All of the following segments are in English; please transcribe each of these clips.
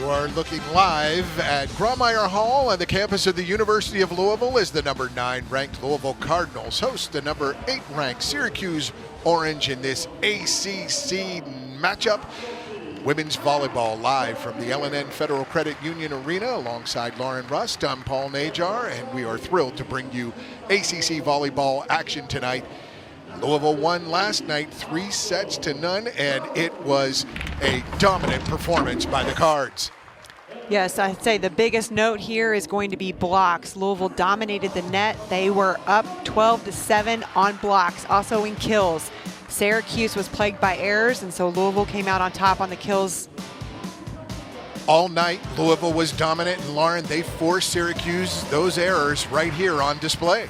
are looking live at Grawemeyer Hall on the campus of the University of Louisville as the number 9 ranked Louisville Cardinals host the number 8 ranked Syracuse Orange in this ACC matchup. Women's volleyball live from the L&N Federal Credit Union Arena alongside Lauren Rust. I'm Paul Najar, and we are thrilled to bring you ACC volleyball action tonight. Louisville won last night 3-0, and it was a dominant performance by the Cards. Yes, I'd say the biggest note here is going to be blocks. Louisville dominated the net. They were up 12-7 on blocks, also in kills. Syracuse was plagued by errors, and so Louisville came out on top on the kills. All night, Louisville was dominant, and Lauren, they forced Syracuse those errors right here on display.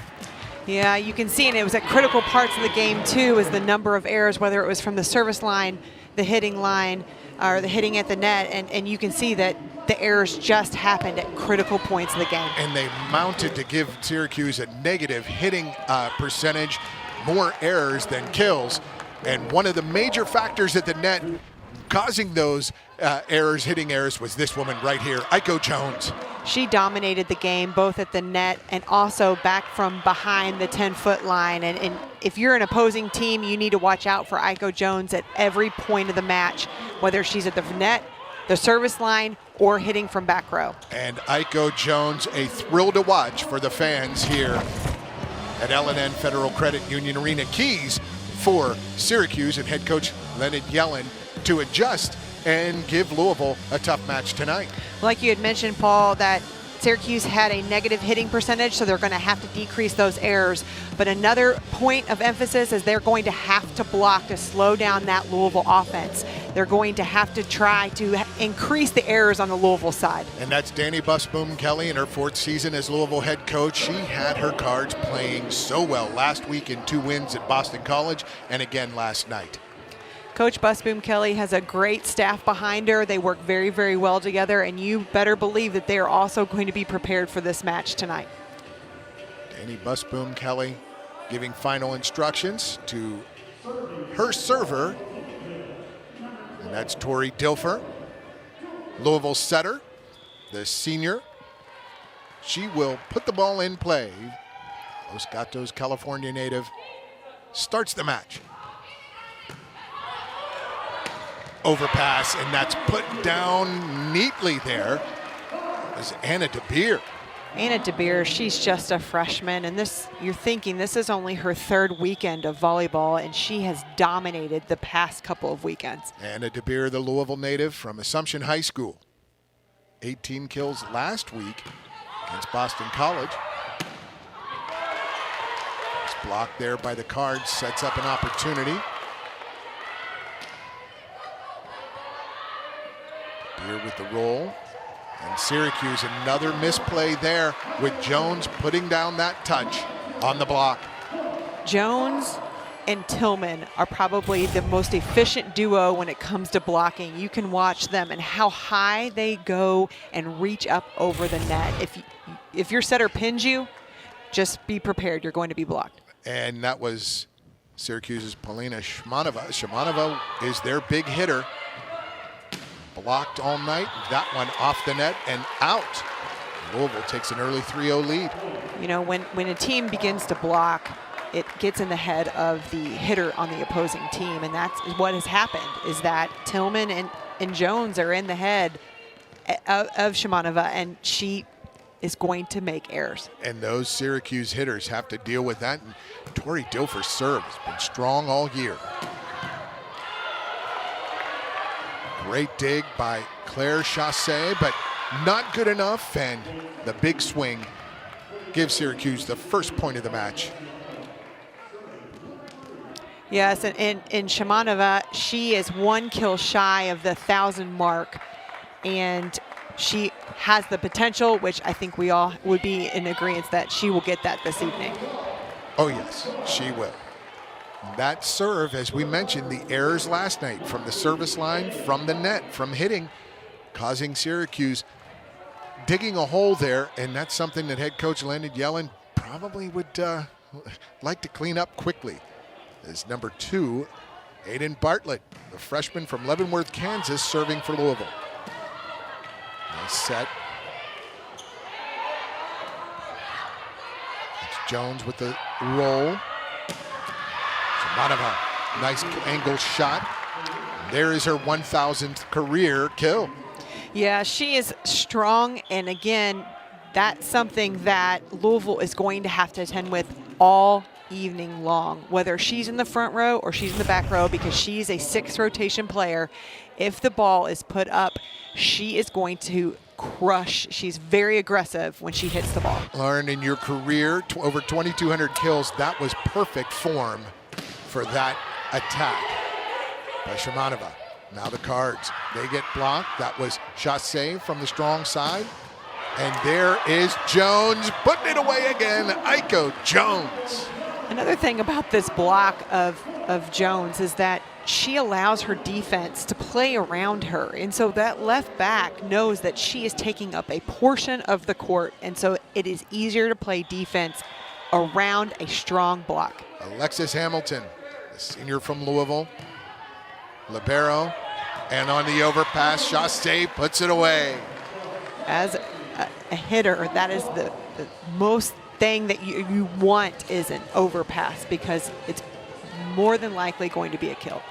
Yeah, you can see, and it was at critical parts of the game too, is the number of errors, whether it was from the service line, the hitting line, or the hitting at the net, and you can see that the errors just happened at critical points of the game. And they mounted to give Syracuse a negative hitting percentage, more errors than kills. And one of the major factors at the net causing those hitting errors, was this woman right here, Aiko Jones. She dominated the game both at the net and also back from behind the 10-foot line. And if you're an opposing team, you need to watch out for Aiko Jones at every point of the match, whether she's at the net, the service line, or hitting from back row. And Aiko Jones, a thrill to watch for the fans here at L&N Federal Credit Union Arena. Keys for Syracuse and head coach Leonard Yellen to adjust and give Louisville a tough match tonight. Like you had mentioned, Paul, that Syracuse had a negative hitting percentage, so they're going to have to decrease those errors. But another point of emphasis is they're going to have to block to slow down that Louisville offense. They're going to have to try to increase the errors on the Louisville side. And that's Danny Busboom Kelly in her 4th season as Louisville head coach. She had her Cards playing so well last week in 2 wins at Boston College and again last night. Coach Busboom Kelly has a great staff behind her. They work very, very well together, and you better believe that they are also going to be prepared for this match tonight. Danny Busboom Kelly giving final instructions to her server, and that's Tori Dilfer. Louisville setter, the senior. She will put the ball in play. Los Gatos, California native, starts the match. Overpass, and that's put down neatly there is Anna DeBeer. Anna DeBeer, she's just a freshman, and you're thinking this is only her 3rd weekend of volleyball, and she has dominated the past couple of weekends. Anna DeBeer, the Louisville native from Assumption High School. 18 kills last week against Boston College. It's blocked there by the Cards, sets up an opportunity. Here with the roll, and Syracuse, another misplay there with Jones putting down that touch on the block. Jones and Tillman are probably the most efficient duo when it comes to blocking. You can watch them and how high they go and reach up over the net. If your setter pins you, just be prepared, you're going to be blocked. And that was Syracuse's Polina Shmanova. Shmanova is their big hitter. Blocked all night, that one off the net and out. Louisville takes an early 3-0 lead. You know, when a team begins to block, it gets in the head of the hitter on the opposing team, and that's what has happened, is that Tillman and Jones are in the head of Shmanova, and she is going to make errors. And those Syracuse hitters have to deal with that, and Tori Dilfer's serve has been strong all year. Great dig by Claire Chassé, but not good enough, and the big swing gives Syracuse the first point of the match. Yes, and in Shmanova, she is 1 kill shy of the 1,000 mark, and she has the potential, which I think we all would be in agreement that she will get that this evening. Oh yes, she will. That serve, as we mentioned, the errors last night from the service line, from the net, from hitting, causing Syracuse digging a hole there, and that's something that head coach Leonard Yellen probably would like to clean up quickly. As number 2, Aiden Bartlett, the freshman from Leavenworth, Kansas, serving for Louisville. Nice set. It's Jones with the roll. Shamanova, nice angle shot. There is her 1,000th career kill. Yeah, she is strong, and again, that's something that Louisville is going to have to attend with all evening long, whether she's in the front row or she's in the back row, because she's a 6th rotation player. If the ball is put up, she is going to crush. She's very aggressive when she hits the ball. Lauren, in your career, over 2,200 kills, that was perfect form for that attack by Shamanova. Now the Cards, they get blocked. That was Chassé from the strong side. And there is Jones putting it away again. Aiko Jones. Another thing about this block of Jones is that she allows her defense to play around her. And so that left back knows that she is taking up a portion of the court. And so it is easier to play defense around a strong block. Alexis Hamilton, the senior from Louisville. Libero, and on the overpass, Chassé puts it away. As a hitter, that is the most thing that you want is an overpass, because it's more than likely going to be a kill.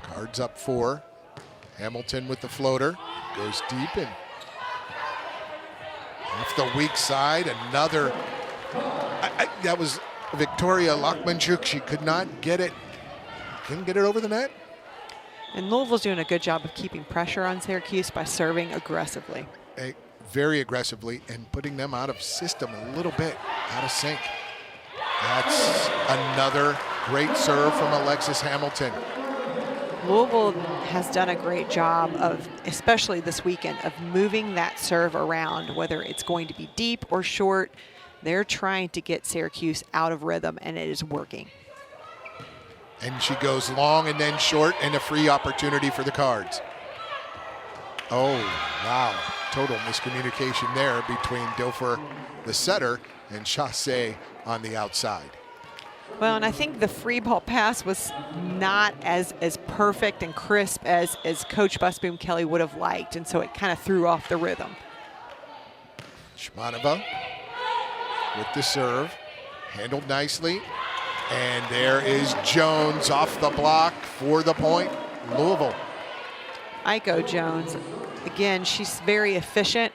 Cards up 4. Hamilton with the floater, goes deep and off the weak side. Another, that was Victoria Lockmanchuk. She could not get it. Couldn't get it over the net. And Louisville's doing a good job of keeping pressure on Syracuse by serving aggressively. Very aggressively, and putting them out of system a little bit, out of sync. That's another great serve from Alexis Hamilton. Louisville has done a great job of, especially this weekend, of moving that serve around, whether it's going to be deep or short. They're trying to get Syracuse out of rhythm, and it is working. And she goes long and then short, and a free opportunity for the Cards. Oh, wow. Total miscommunication there between Dilfer, the setter, and Chassé on the outside. Well, and I think the free ball pass was not as perfect and crisp as Coach Busboom Kelly would have liked, and so it kind of threw off the rhythm. Shamanova with the serve, handled nicely. And there is Jones off the block for the point, Louisville. Aiko Jones, again, she's very efficient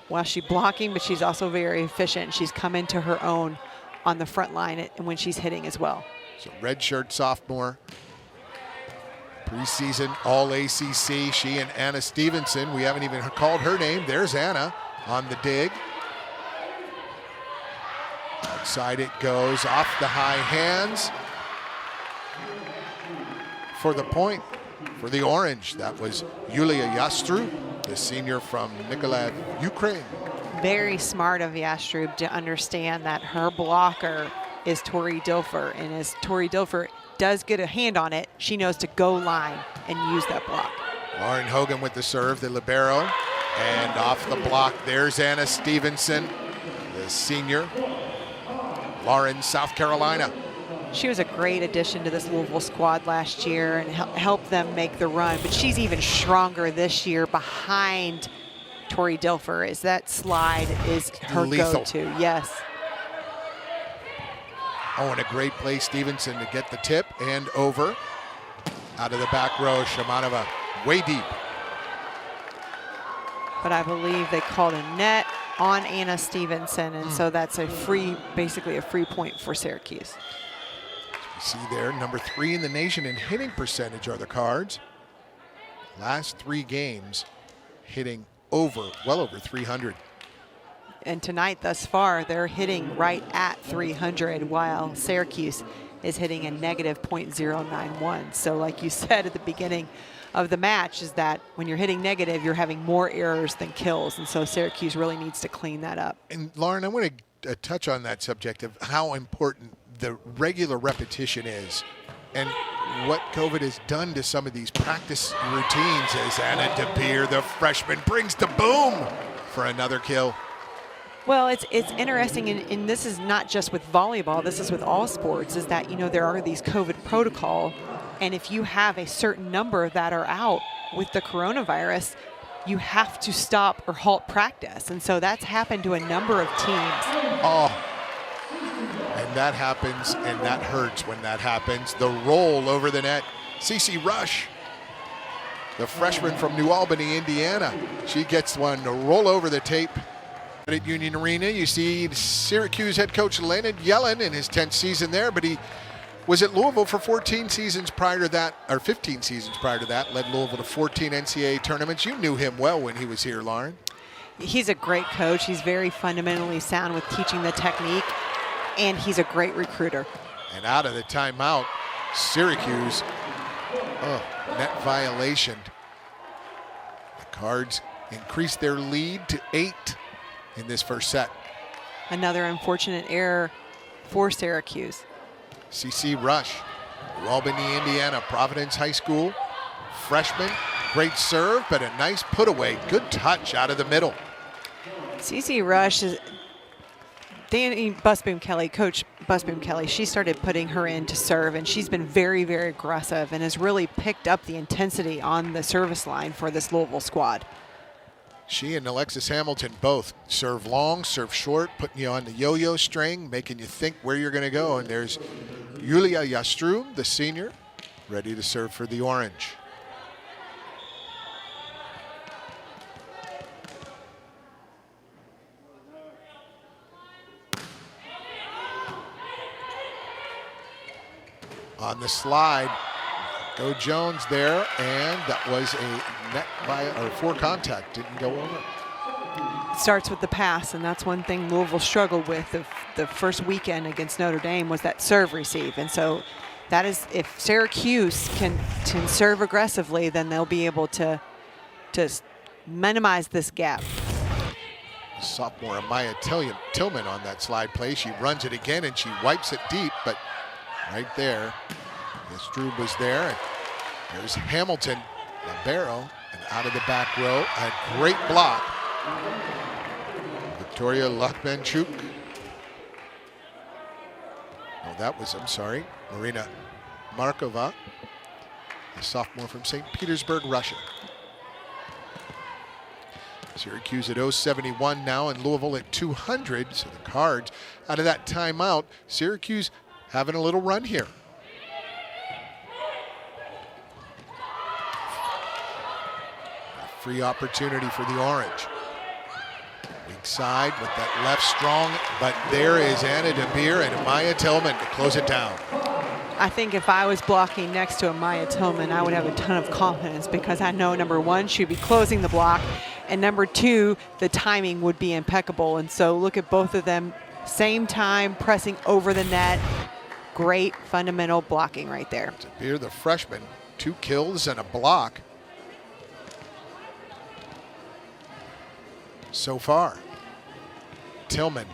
while she's blocking, but she's also very efficient. She's come into her own on the front line and when she's hitting as well. So redshirt sophomore, preseason All-ACC. She and Anna Stevenson, we haven't even called her name. There's Anna on the dig. Outside it goes, off the high hands. For the point, for the Orange, that was Yulia Yastrub, the senior from Nikolaev, Ukraine. Very smart of Yastrub to understand that her blocker is Tori Dilfer, and as Tori Dilfer does get a hand on it, she knows to go line and use that block. Lauren Hogan with the serve, the libero, and off the block, there's Anna Stevenson, the senior. Lawrence, South Carolina. She was a great addition to this Louisville squad last year and helped them make the run, but she's even stronger this year behind Tori Dilfer, as that slide is her go-to. Yes. Oh, and a great play, Stevenson, to get the tip and over. Out of the back row, Shamanova way deep. But I believe they called a net on Anna Stevenson, and so that's a free, basically a free point for Syracuse. You see there, number 3 in the nation in hitting percentage are the Cards. Last 3 games hitting well over 300. And tonight thus far, they're hitting right at 300, while Syracuse is hitting a negative .091. So like you said at the beginning of the match, is that when you're hitting negative, you're having more errors than kills, and so Syracuse really needs to clean that up. And Lauren, I want to touch on that subject of how important the regular repetition is and what COVID has done to some of these practice routines. As Anna DeBeer, the freshman, brings to boom for another kill. Well, it's interesting, and this is not just with volleyball, this is with all sports, is that, you know, there are these COVID protocol, and if you have a certain number that are out, with the coronavirus, you have to stop or halt practice. And so that's happened to a number of teams. Oh, and that happens, and that hurts when that happens. The roll over the net. CeCe Rush, the freshman from New Albany, Indiana. She gets one to roll over the tape. At Union Arena, you see Syracuse head coach Leonard Yellen in his 10th season there, but he was at Louisville for 14 seasons prior to that, or 15 seasons prior to that, led Louisville to 14 NCAA tournaments. You knew him well when he was here, Lauren. He's a great coach. He's very fundamentally sound with teaching the technique, and he's a great recruiter. And out of the timeout, Syracuse, net violation. The Cards increased their lead to 8 in this first set. Another unfortunate error for Syracuse. CeCe Rush, New Albany, Indiana, Providence High School, freshman, great serve, but a nice put away. Good touch out of the middle. CeCe Rush, Danny Busboom Kelly, Coach Busboom Kelly, she started putting her in to serve, and she's been very, very aggressive and has really picked up the intensity on the service line for this Louisville squad. She and Alexis Hamilton both serve long, serve short, putting you on the yo-yo string, making you think where you're going to go. And there's Yulia Yastrum, the senior, ready to serve for the Orange. On the slide, go Jones there, and that was a net or for contact, didn't go over. It starts with the pass, and that's one thing Louisville struggled with the first weekend against Notre Dame was that serve receive. And so that is, if Syracuse can serve aggressively, then they'll be able to minimize this gap. Sophomore Amaya Tillman on that slide play. She runs it again, and she wipes it deep, but right there, Strube was there. And there's Hamilton, Libero, and out of the back row, a great block. Victoria Lukhmanchuk. Oh, that was, I'm sorry, Marina Markova, a sophomore from St. Petersburg, Russia. Syracuse at 071 now, and Louisville at 200. So the Cards, out of that timeout, Syracuse having a little run here. A free opportunity for the Orange. Weak side with that left strong, but there is Anna DeBeer and Amaya Tillman to close it down. I think if I was blocking next to Amaya Tillman, I would have a ton of confidence because I know, number one, she'd be closing the block, and number two, the timing would be impeccable. And so look at both of them, same time, pressing over the net. Great fundamental blocking right there. DeBeer, the freshman, 2 kills and a block so far. Tillman,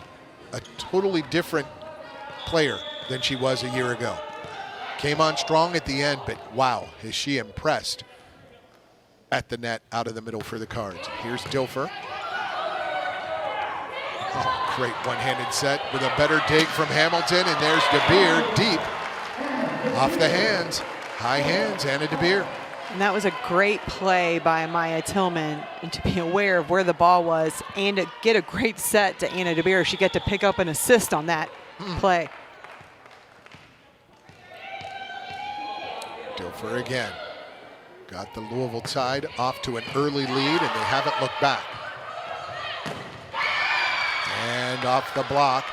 a totally different player than she was a year ago. Came on strong at the end, but wow, has she impressed at the net out of the middle for the Cards. Here's Dilfer. Oh, great one-handed set with a better dig from Hamilton, and there's DeBeer deep off the hands. High hands, Anna DeBeer. And that was a great play by Amaya Tillman, and to be aware of where the ball was and to get a great set to Anna DeBeer. She got to pick up an assist on that play. Dilfer again. Got the Louisville Tide off to an early lead, and they haven't looked back. And off the block.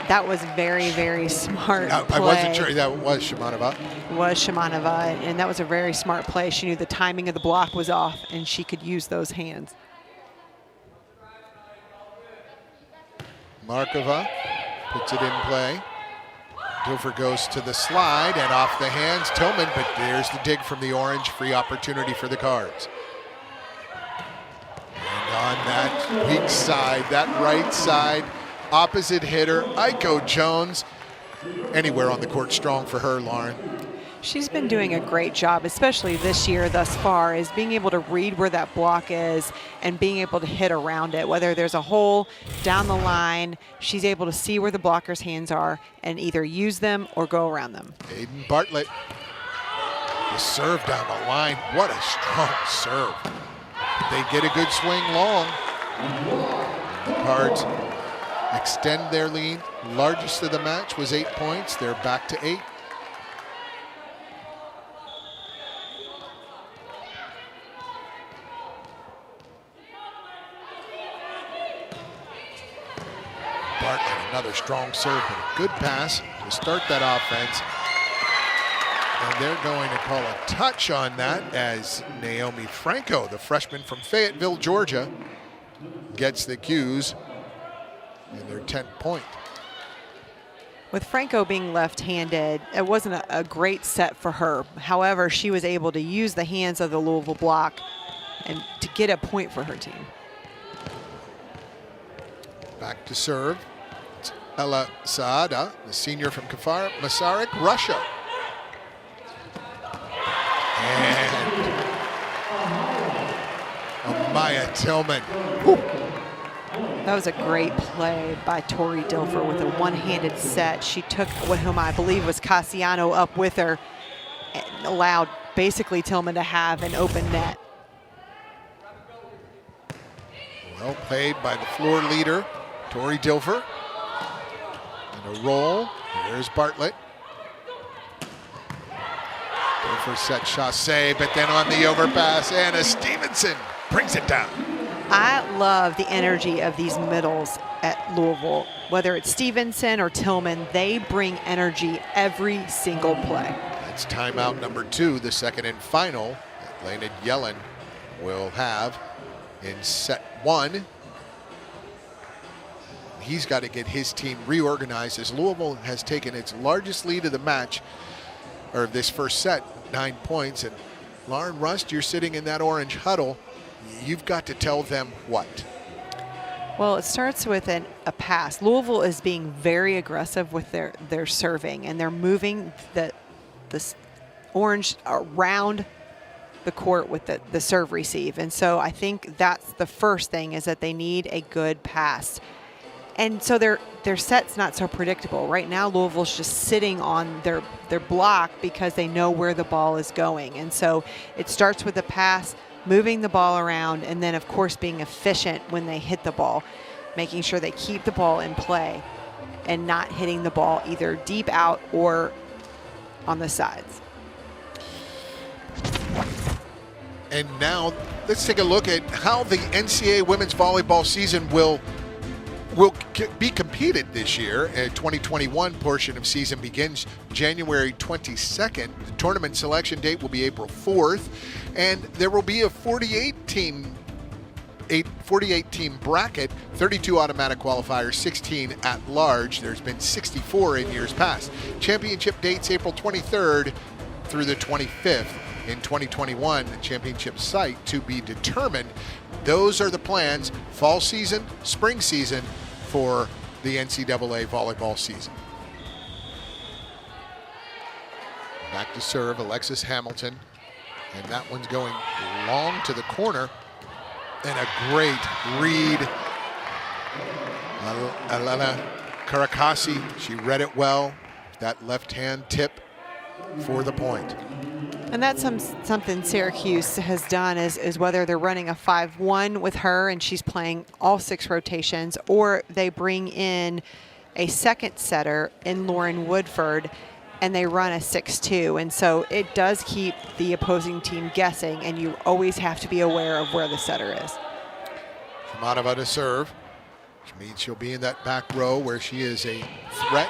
That was very, very smart play. I wasn't sure that was Shimanova. It was Shimanova, and that was a very smart play. She knew the timing of the block was off, and she could use those hands. Markova puts it in play. Dilfer goes to the slide and off the hands. Tillman, but there's the dig from the Orange. Free opportunity for the Cards. And on that weak side, that right side, opposite hitter, Aiko Jones. Anywhere on the court strong for her, Lauren. She's been doing a great job, especially this year thus far, is being able to read where that block is and being able to hit around it. Whether there's a hole down the line, she's able to see where the blocker's hands are and either use them or go around them. Aiden Bartlett The serve down the line. What a strong serve. They get a good swing long. The Cards extend their lead. Largest of the match was 8 points. They're back to 8. Bartlett, another strong serve, but a good pass to start that offense. And they're going to call a touch on that as Naomi Franco, the freshman from Fayetteville, Georgia, gets the cues in their 10th point. With Franco being left-handed, it wasn't a great set for her. However, she was able to use the hands of the Louisville block and to get a point for her team. Back to serve. It's Ella Saada, the senior from Kafar Masaryk, Russia. And Amaya Tillman. Whew. That was a great play by Tori Dilfer with a one-handed set. She took whom I believe was Cassiano up with her and allowed basically Tillman to have an open net. Well played by the floor leader, Tori Dilfer. And a roll. There's Bartlett. Dilfer set Chassé, but then on the overpass, Anna Stevenson brings it down. I love the energy of these middles at Louisville. Whether it's Stevenson or Tillman, they bring energy every single play. That's timeout number 2, the second and final that Leonid Yellen will have in set 1. He's got to get his team reorganized as Louisville has taken its largest lead of the match, or this first set, 9 points. And Lauren Rust, you're sitting in that orange huddle. You've got to tell them what? Well, it starts with a pass. Louisville is being very aggressive with their serving, and they're moving this orange around the court with the serve receive. And so I think that's the first thing, is that they need a good pass. And so their set's not so predictable. Right now, Louisville's just sitting on their block because they know where the ball is going. And so it starts with a pass, moving the ball around, and then, of course, being efficient when they hit the ball, making sure they keep the ball in play and not hitting the ball either deep out or on the sides. And now let's take a look at how the NCAA women's volleyball season will be competed this year. A 2021 portion of season begins January 22nd. The tournament selection date will be April 4th, and there will be a 48-team bracket, 32 automatic qualifiers, 16 at large. There's been 64 in years past. Championship dates April 23rd through the 25th. In 2021, the championship site to be determined. Those are the plans, fall season, spring season, for the NCAA volleyball season. Back to serve, Alexis Hamilton, and that one's going long to the corner, and a great read. Elena Karakasi, she read it well, that left-hand tip for the point. And that's something Syracuse has done is whether they're running a 5-1 with her and she's playing all 6 rotations, or they bring in a second setter in Lauren Woodford and they run a 6-2. And so it does keep the opposing team guessing, and you always have to be aware of where the setter is. Shamanova to serve, which means she'll be in that back row where she is a threat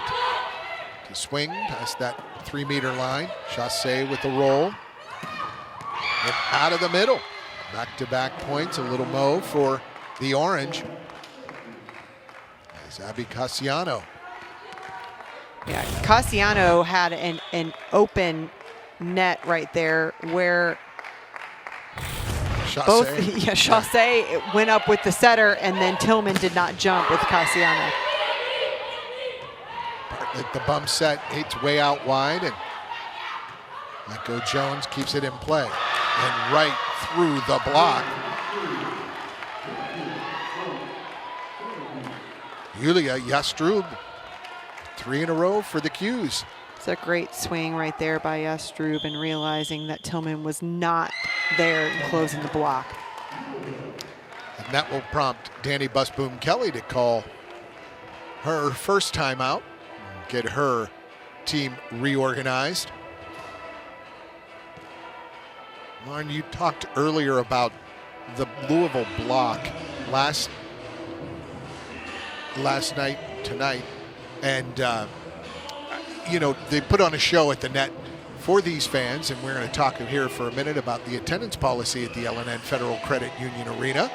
to swing past that 3-meter line. Chassé with the roll. And out of the middle. Back-to-back points, a little mo for the orange. As Abby Cassiano. Yeah, Cassiano had an open net right there where Chassé went up with the setter, and then Tillman did not jump with Cassiano. The bump set hits way out wide, and Echo Jones keeps it in play. And right through the block. Yulia Yastrub, 3 in a row for the Qs. It's a great swing right there by Yastrub, and realizing that Tillman was not there and closing the block. And that will prompt Danny Busboom Kelly to call her first timeout, get her team reorganized. Lauren, you talked earlier about the Louisville block last night, tonight, and you know, they put on a show at the net for these fans, and we're going to talk here for a minute about the attendance policy at the LNN Federal Credit Union Arena.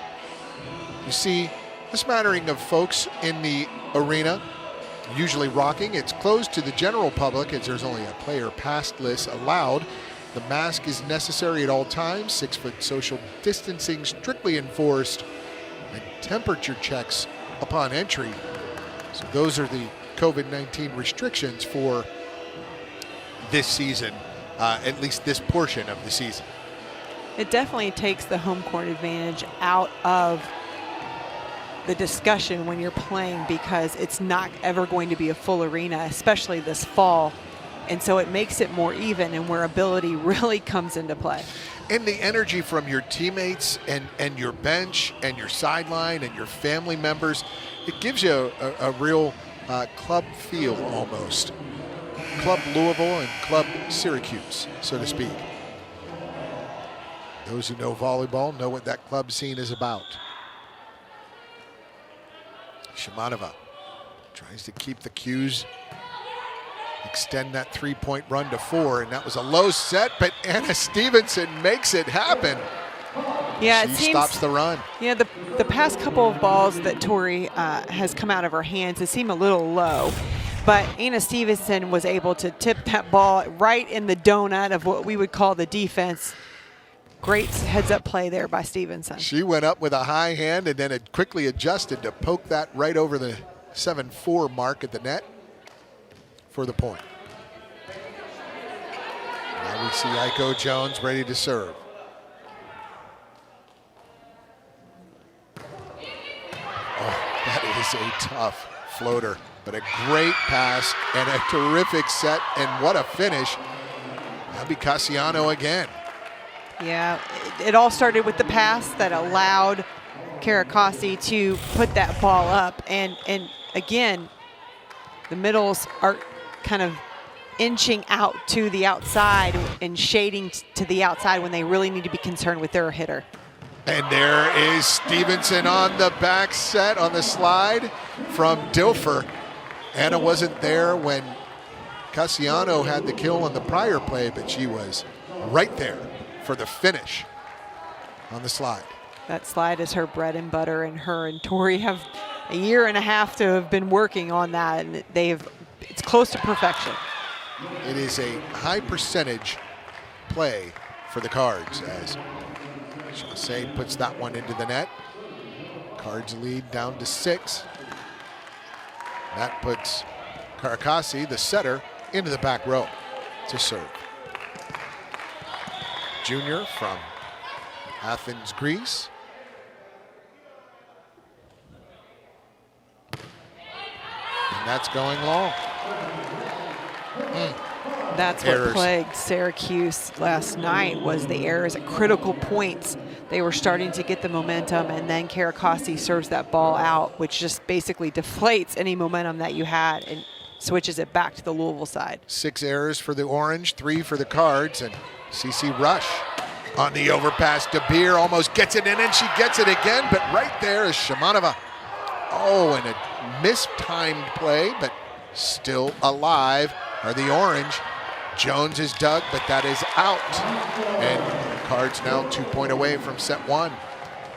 You see a smattering of folks in the arena, usually rocking. It's closed to the general public as there's only a player pass list allowed. The mask is necessary at all times, 6-foot social distancing strictly enforced, and temperature checks upon entry. So those are the COVID-19 restrictions for this season, at least this portion of the season. It definitely takes the home court advantage out of the discussion when you're playing, because it's not ever going to be a full arena, especially this fall. And so it makes it more even, and where ability really comes into play. And the energy from your teammates and your bench and your sideline and your family members, it gives you a real club feel almost. Club Louisville and Club Syracuse, so to speak. Those who know volleyball know what that club scene is about. Shimanova tries to keep the cues, extend that three-point run to 4, and that was a low set, but Anna Stevenson makes it happen. Yeah, she stops the run. Yeah, the past couple of balls that Tori has come out of her hands, it seemed a little low, but Anna Stevenson was able to tip that ball right in the donut of what we would call the defense. Great heads-up play there by Stevenson. She went up with a high hand and then it quickly adjusted to poke that right over the 7-4 mark at the net for the point. Now we see Aiko Jones ready to serve. Oh, that is a tough floater, but a great pass and a terrific set, and what a finish. Abby Cassiano again. Yeah, it all started with the pass that allowed Caracassi to put that ball up, and again, the middles are kind of inching out to the outside and shading to the outside when they really need to be concerned with their hitter. And there is Stevenson on the back set on the slide from Dilfer. Anna wasn't there when Cassiano had the kill on the prior play, but she was right there for the finish on the slide. That slide is her bread and butter, and her and Tori have a year and a half to have been working on that, and it's close to perfection. It is a high percentage play for the Cards as Chassé puts that one into the net. Cards lead down to 6. That puts Caracassi, the setter, into the back row to serve. Junior from Athens, Greece. And that's going long. That's Errors. what plagued Syracuse last night, was the errors at critical points. They were starting to get the momentum, and then Caracassi serves that ball out, which just basically deflates any momentum that you had and switches it back to the Louisville side. 6 errors for the Orange, 3 for the Cards, and CC Rush on the overpass. De Beer almost gets it in, and she gets it again, but right there is Shimanova. Oh, and a mistimed play, but still alive are the Orange. Jones is dug, but that is out. And Cards now 2-point away from set 1.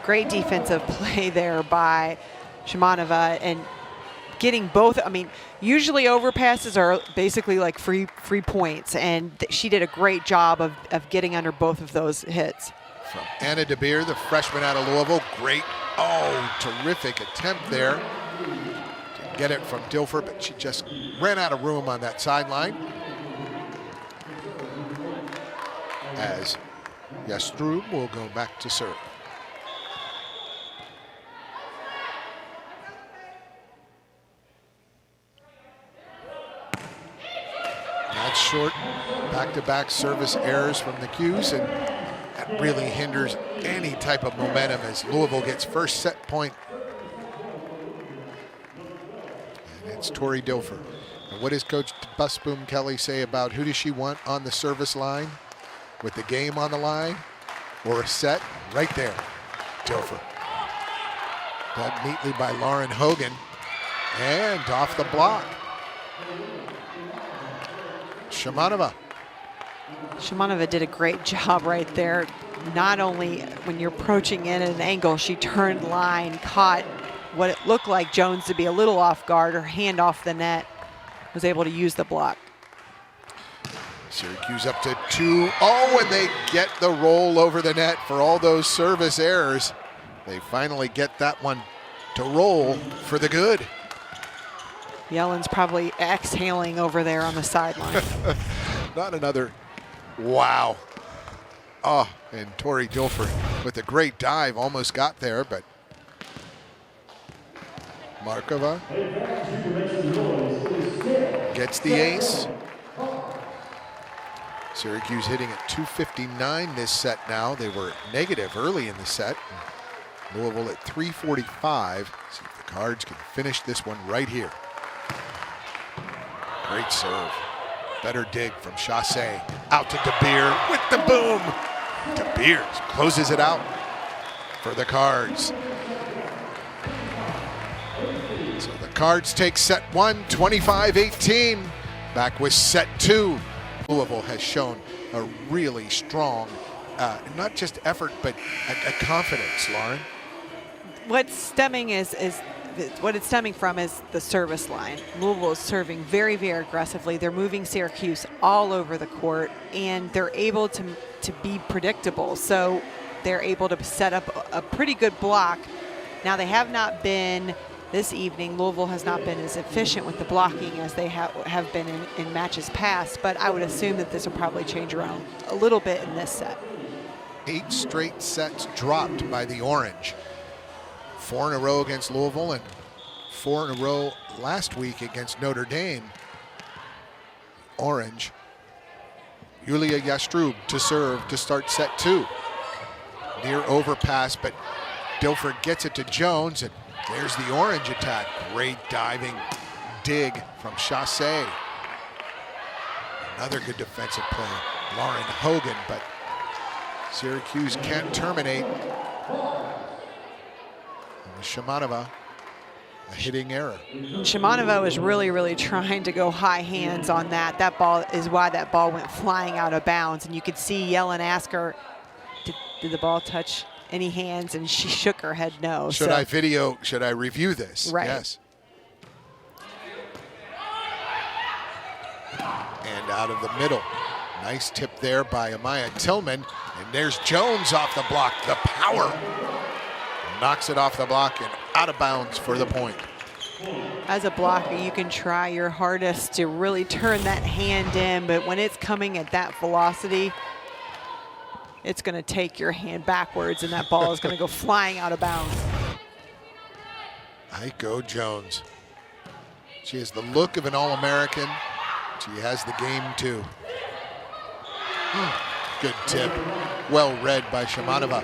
Great defensive play there by Shimanova, and getting both. I mean, usually overpasses are basically like free points, and she did a great job of getting under both of those hits. From Anna De Beer, the freshman out of Louisville. Great, terrific attempt there to get it from Dilfer, but she just ran out of room on that sideline. As Yastrub will go back to serve. short. Back-to-back service errors from the Qs, and that really hinders any type of momentum as Louisville gets first set point. And it's Tori Dilfer. And what does Coach Busboom Kelly say about who does she want on the service line with the game on the line or a set? Right there, Dilfer. Done neatly by Lauren Hogan and off the block. Shamanova. Shamanova did a great job right there. Not only when you're approaching in at an angle, she turned line, caught what it looked like Jones to be a little off guard, her hand off the net, was able to use the block. Syracuse up to 2-0, and they get the roll over the net for all those service errors. They finally get that one to roll for the good. Yellen's probably exhaling over there on the sideline. Not another, wow. Oh, and Tori Dilfer with a great dive, almost got there, but Markova gets the ace. Syracuse hitting at 259 this set now. They were negative early in the set. Louisville at 345. See if the Cards can finish this one right here. Great serve. Better dig from Chassé. Out to DeBeer with the boom. DeBeer closes it out for the Cards. So the Cards take set one, 25-18. Back with set two. Louisville has shown a really strong, not just effort, but a confidence, Lauren. What's stemming what it's stemming from is the service line. Louisville is serving very, very aggressively. They're moving Syracuse all over the court, and they're able to be predictable. So they're able to set up a pretty good block. Now, they have not been, this evening, Louisville has not been as efficient with the blocking as they have been in matches past, but I would assume that this will probably change around a little bit in this set. 8 straight sets dropped by the Orange. 4 in a row against Louisville and 4 in a row last week against Notre Dame. Orange. Yulia Yastrub to serve to start set 2. Near overpass, but Dilfer gets it to Jones, and there's the Orange attack. Great diving dig from Chassé. Another good defensive play. Lauren Hogan, but Syracuse can't terminate. Shamanova, a hitting error. Shamanova was really, really trying to go high hands on that. That ball is why that ball went flying out of bounds. And you could see Yellen ask her, did the ball touch any hands? And she shook her head no. Should I review this? Right. Yes. And out of the middle. Nice tip there by Amaya Tillman. And there's Jones off the block. The power. Knocks it off the block and out of bounds for the point. As a blocker, you can try your hardest to really turn that hand in, but when it's coming at that velocity, it's going to take your hand backwards and that ball is going to go flying out of bounds. Aiko Jones. She has the look of an All-American. She has the game too. Good tip. Well read by Shamanova.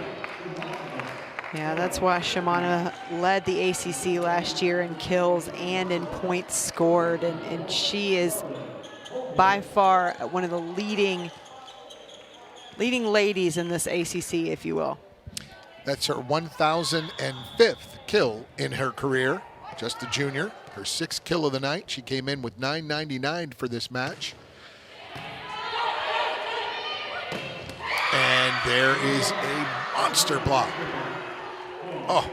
Yeah, that's why Shamanova led the ACC last year in kills and in points scored, and she is by far one of the leading ladies in this ACC, if you will. That's her 1,005th kill in her career, just a junior. Her 6th kill of the night. She came in with 9.99 for this match. And there is a monster block. Oh.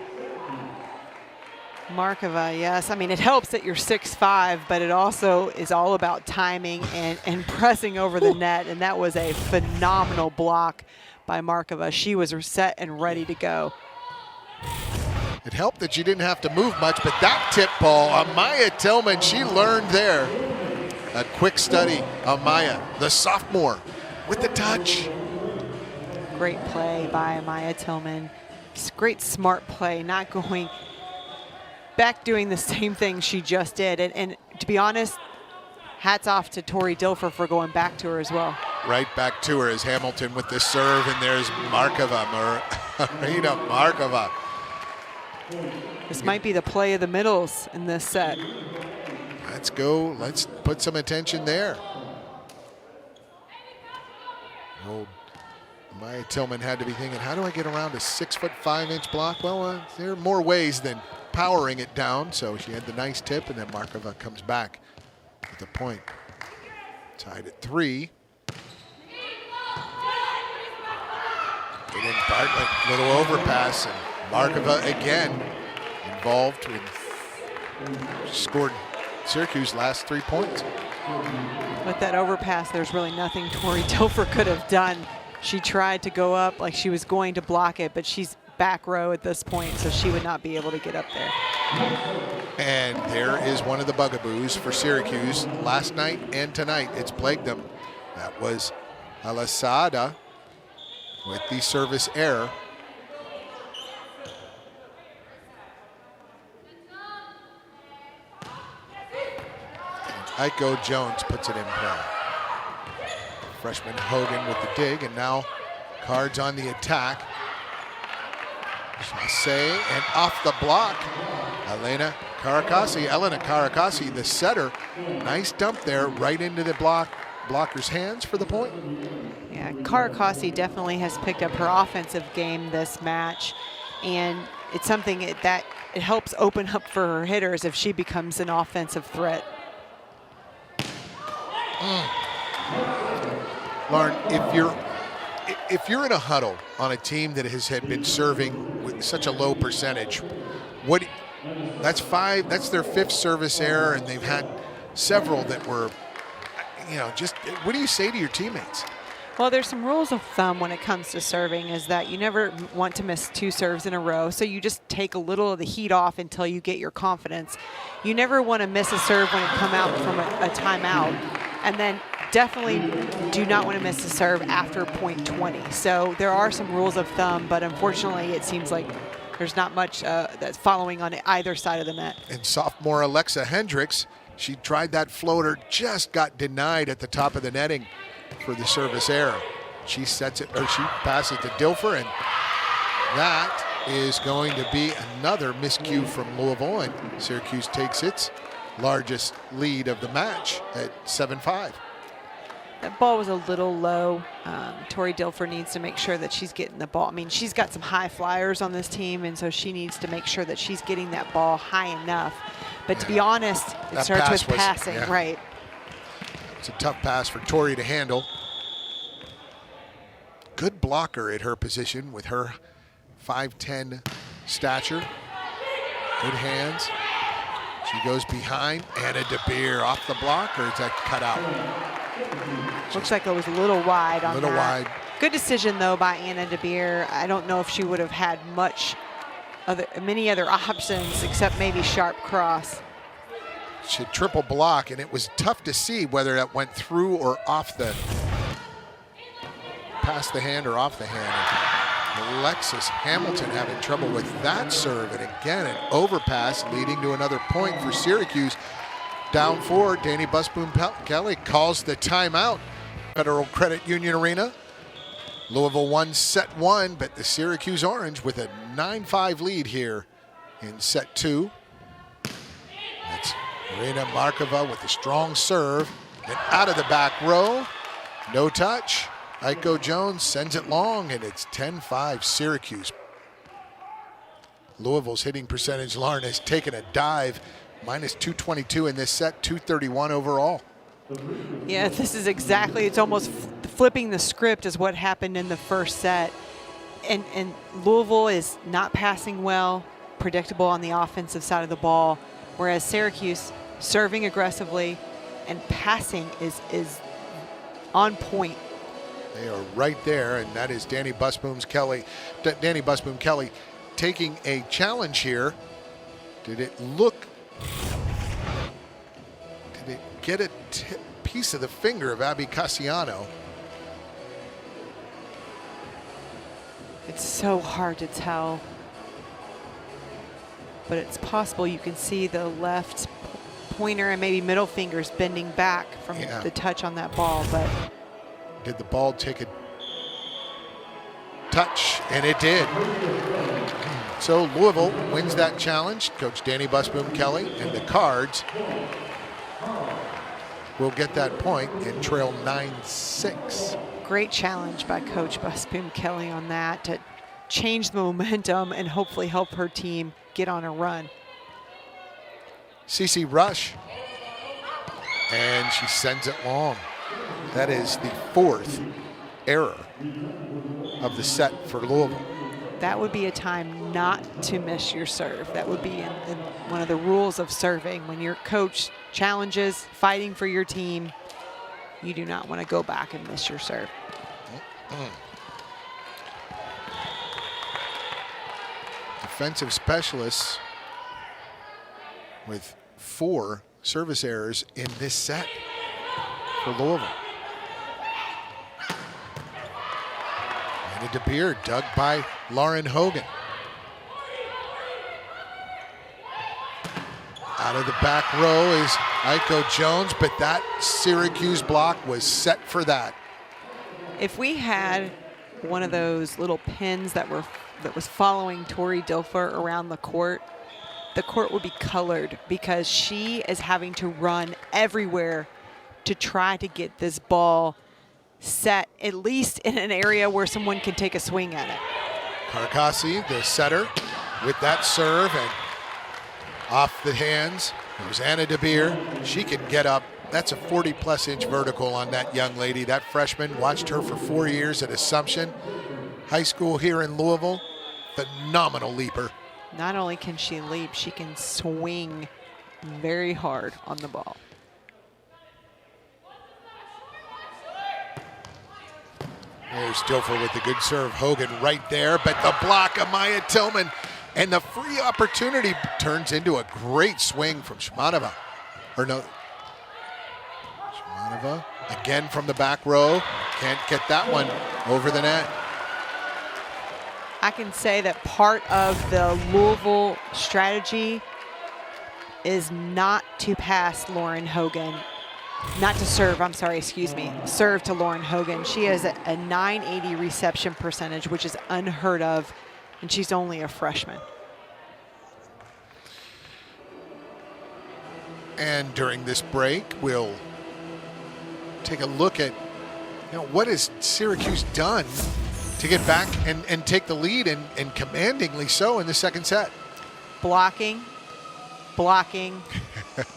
Markova, yes. I mean, it helps that you're 6'5", but it also is all about timing and pressing over the net, and that was a phenomenal block by Markova. She was set and ready to go. It helped that she didn't have to move much, but that tip ball, Amaya Tillman, she learned there. A quick study, Amaya, the sophomore, with the touch. Great play by Amaya Tillman. Great smart play, not going back doing the same thing she just did. And to be honest, hats off to Tori Dilfer for going back to her as well. Right back to her as Hamilton with the serve, and there's Markova, Marina Markova. This might be the play of the middles in this set. Let's go. Let's put some attention there. Old Maya Tillman had to be thinking, how do I get around a 6'5" block? Well, there are more ways than powering it down. So she had the nice tip, and then Markova comes back with the point. Tied at 3. Aiden Bartlett, little overpass, and Markova again involved with, scored Syracuse last 3 points. With that overpass, there's really nothing Tori Dilfer could have done. She tried to go up like she was going to block it, but she's back row at this point, so she would not be able to get up there. And there is one of the bugaboos for Syracuse last night and tonight. It's plagued them. That was Alasada with the service error. Aiko Jones puts it in play. Freshman Hogan with the dig, and now Cards on the attack. Chassé, and off the block, Elena Karakasi, the setter. Nice dump there, right into the blocker's hands for the point. Yeah, Karakasi definitely has picked up her offensive game this match, and it's something that it helps open up for her hitters if she becomes an offensive threat. Lauren, if you're in a huddle on a team that has been serving with such a low percentage, that's their 5th service error, and they've had several that were, just what do you say to your teammates? Well, there's some rules of thumb when it comes to serving, is that you never want to miss 2 serves in a row. So you just take a little of the heat off until you get your confidence. You never want to miss a serve when it come out from a timeout. And then definitely do not want to miss a serve after point 20. So there are some rules of thumb, but unfortunately it seems like there's not much that's following on either side of the net. And sophomore Alexa Hendricks, she tried that floater, just got denied at the top of the netting for the service error. She sets it, or she passes to Dilfer, and that is going to be another miscue from Louisville, and Syracuse takes its largest lead of the match at 7-5. That ball was a little low. Tori Dilfer needs to make sure that she's getting the ball. I mean, she's got some high flyers on this team, and so she needs to make sure that she's getting that ball high enough. But to be honest, it starts with passing, right? It's a tough pass for Tori to handle. Good blocker at her position with her 5'10" stature. Good hands. She goes behind. Anna DeBeer off the block, or is that cut out? Looks like it was a little wide on that. A little wide. Good decision, though, by Anna DeBeer. I don't know if she would have had many other options except maybe sharp cross. She triple block, and it was tough to see whether that went through or off the, past the hand or off the hand. Alexis Hamilton having trouble with that serve, and again an overpass leading to another point for Syracuse. Down 4, Danny Busboom-Kelly calls the timeout. Federal Credit Union Arena. Louisville won set 1, but the Syracuse Orange with a 9-5 lead here in set 2. That's Marina Markova with a strong serve, and out of the back row, no touch. Aiko Jones sends it long, and it's 10-5 Syracuse. Louisville's hitting percentage, Lauren, has taken a dive, minus 222 in this set, 231 overall. Yeah, this is exactly, it's almost flipping the script is what happened in the first set. And Louisville is not passing well, predictable on the offensive side of the ball, whereas Syracuse serving aggressively and passing is on point. They are right there, and that is Danny Busboom-Kelly taking a challenge here. Did it get a piece of the finger of Abby Cassiano? It's so hard to tell, but it's possible. You can see the left pointer and maybe middle fingers bending back from the touch on that ball. But did the ball take a touch? And it did. So Louisville wins that challenge. Coach Danny Busboom Kelly and the Cards will get that point and trail 9-6. Great challenge by Coach Busboom Kelly on that to change the momentum and hopefully help her team get on a run. CeCe Rush, and she sends it long. That is the 4th error of the set for Louisville. That would be a time not to miss your serve. That would be in one of the rules of serving. When your coach challenges, fighting for your team, you do not want to go back and miss your serve. Defensive specialists with 4 service errors in this set for Louisville. And a DeBeer dug by Lauren Hogan. Out of the back row is Aiko Jones, but that Syracuse block was set for that. If we had one of those little pins that was following Tori Dilfer around the court would be colored because she is having to run everywhere to try to get this ball set, at least in an area where someone can take a swing at it. Carcassi, the setter, with that serve and off the hands. There's Anna DeBeer. She can get up. That's a 40-plus inch vertical on that young lady. That freshman, watched her for 4 years at Assumption High School here in Louisville. Phenomenal leaper. Not only can she leap, she can swing very hard on the ball. There's Dilfer with the good serve. Hogan right there, but the block of Maya Tillman. And the free opportunity turns into a great swing from Shmanova. Or no, Shmanova again from the back row. Can't get that one over the net. I can say that part of the Louisville strategy is not to pass Lauren Hogan, not to serve, I'm sorry, excuse me, serve to Lauren Hogan. She has a 980 reception percentage, which is unheard of, and she's only a freshman. And during this break, we'll take a look at what has Syracuse done to get back and take the lead, and commandingly so in the second set. Blocking, blocking,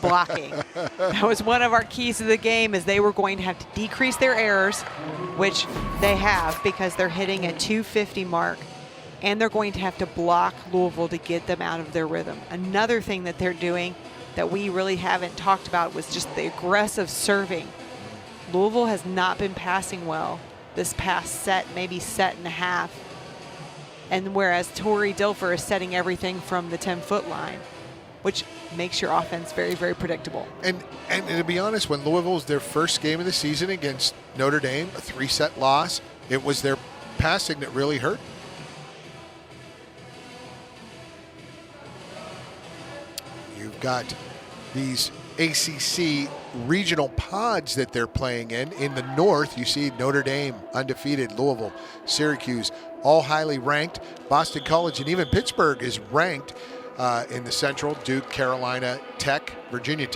blocking. That was one of our keys to the game, is they were going to have to decrease their errors, which they have because they're hitting a 250 mark, and they're going to have to block Louisville to get them out of their rhythm. Another thing that they're doing that we really haven't talked about was just the aggressive serving. Louisville has not been passing well this past set, maybe set and a half. And whereas Tori Dilfer is setting everything from the 10-foot line, which makes your offense very, very predictable. And to be honest, when Louisville's their first game of the season against Notre Dame, a 3-set loss, it was their passing that really hurt. You've got these ACC regional pods that they're playing in. In the north, you see Notre Dame, undefeated, Louisville, Syracuse, all highly ranked. Boston College and even Pittsburgh is ranked in the central. Duke, Carolina Tech, Virginia,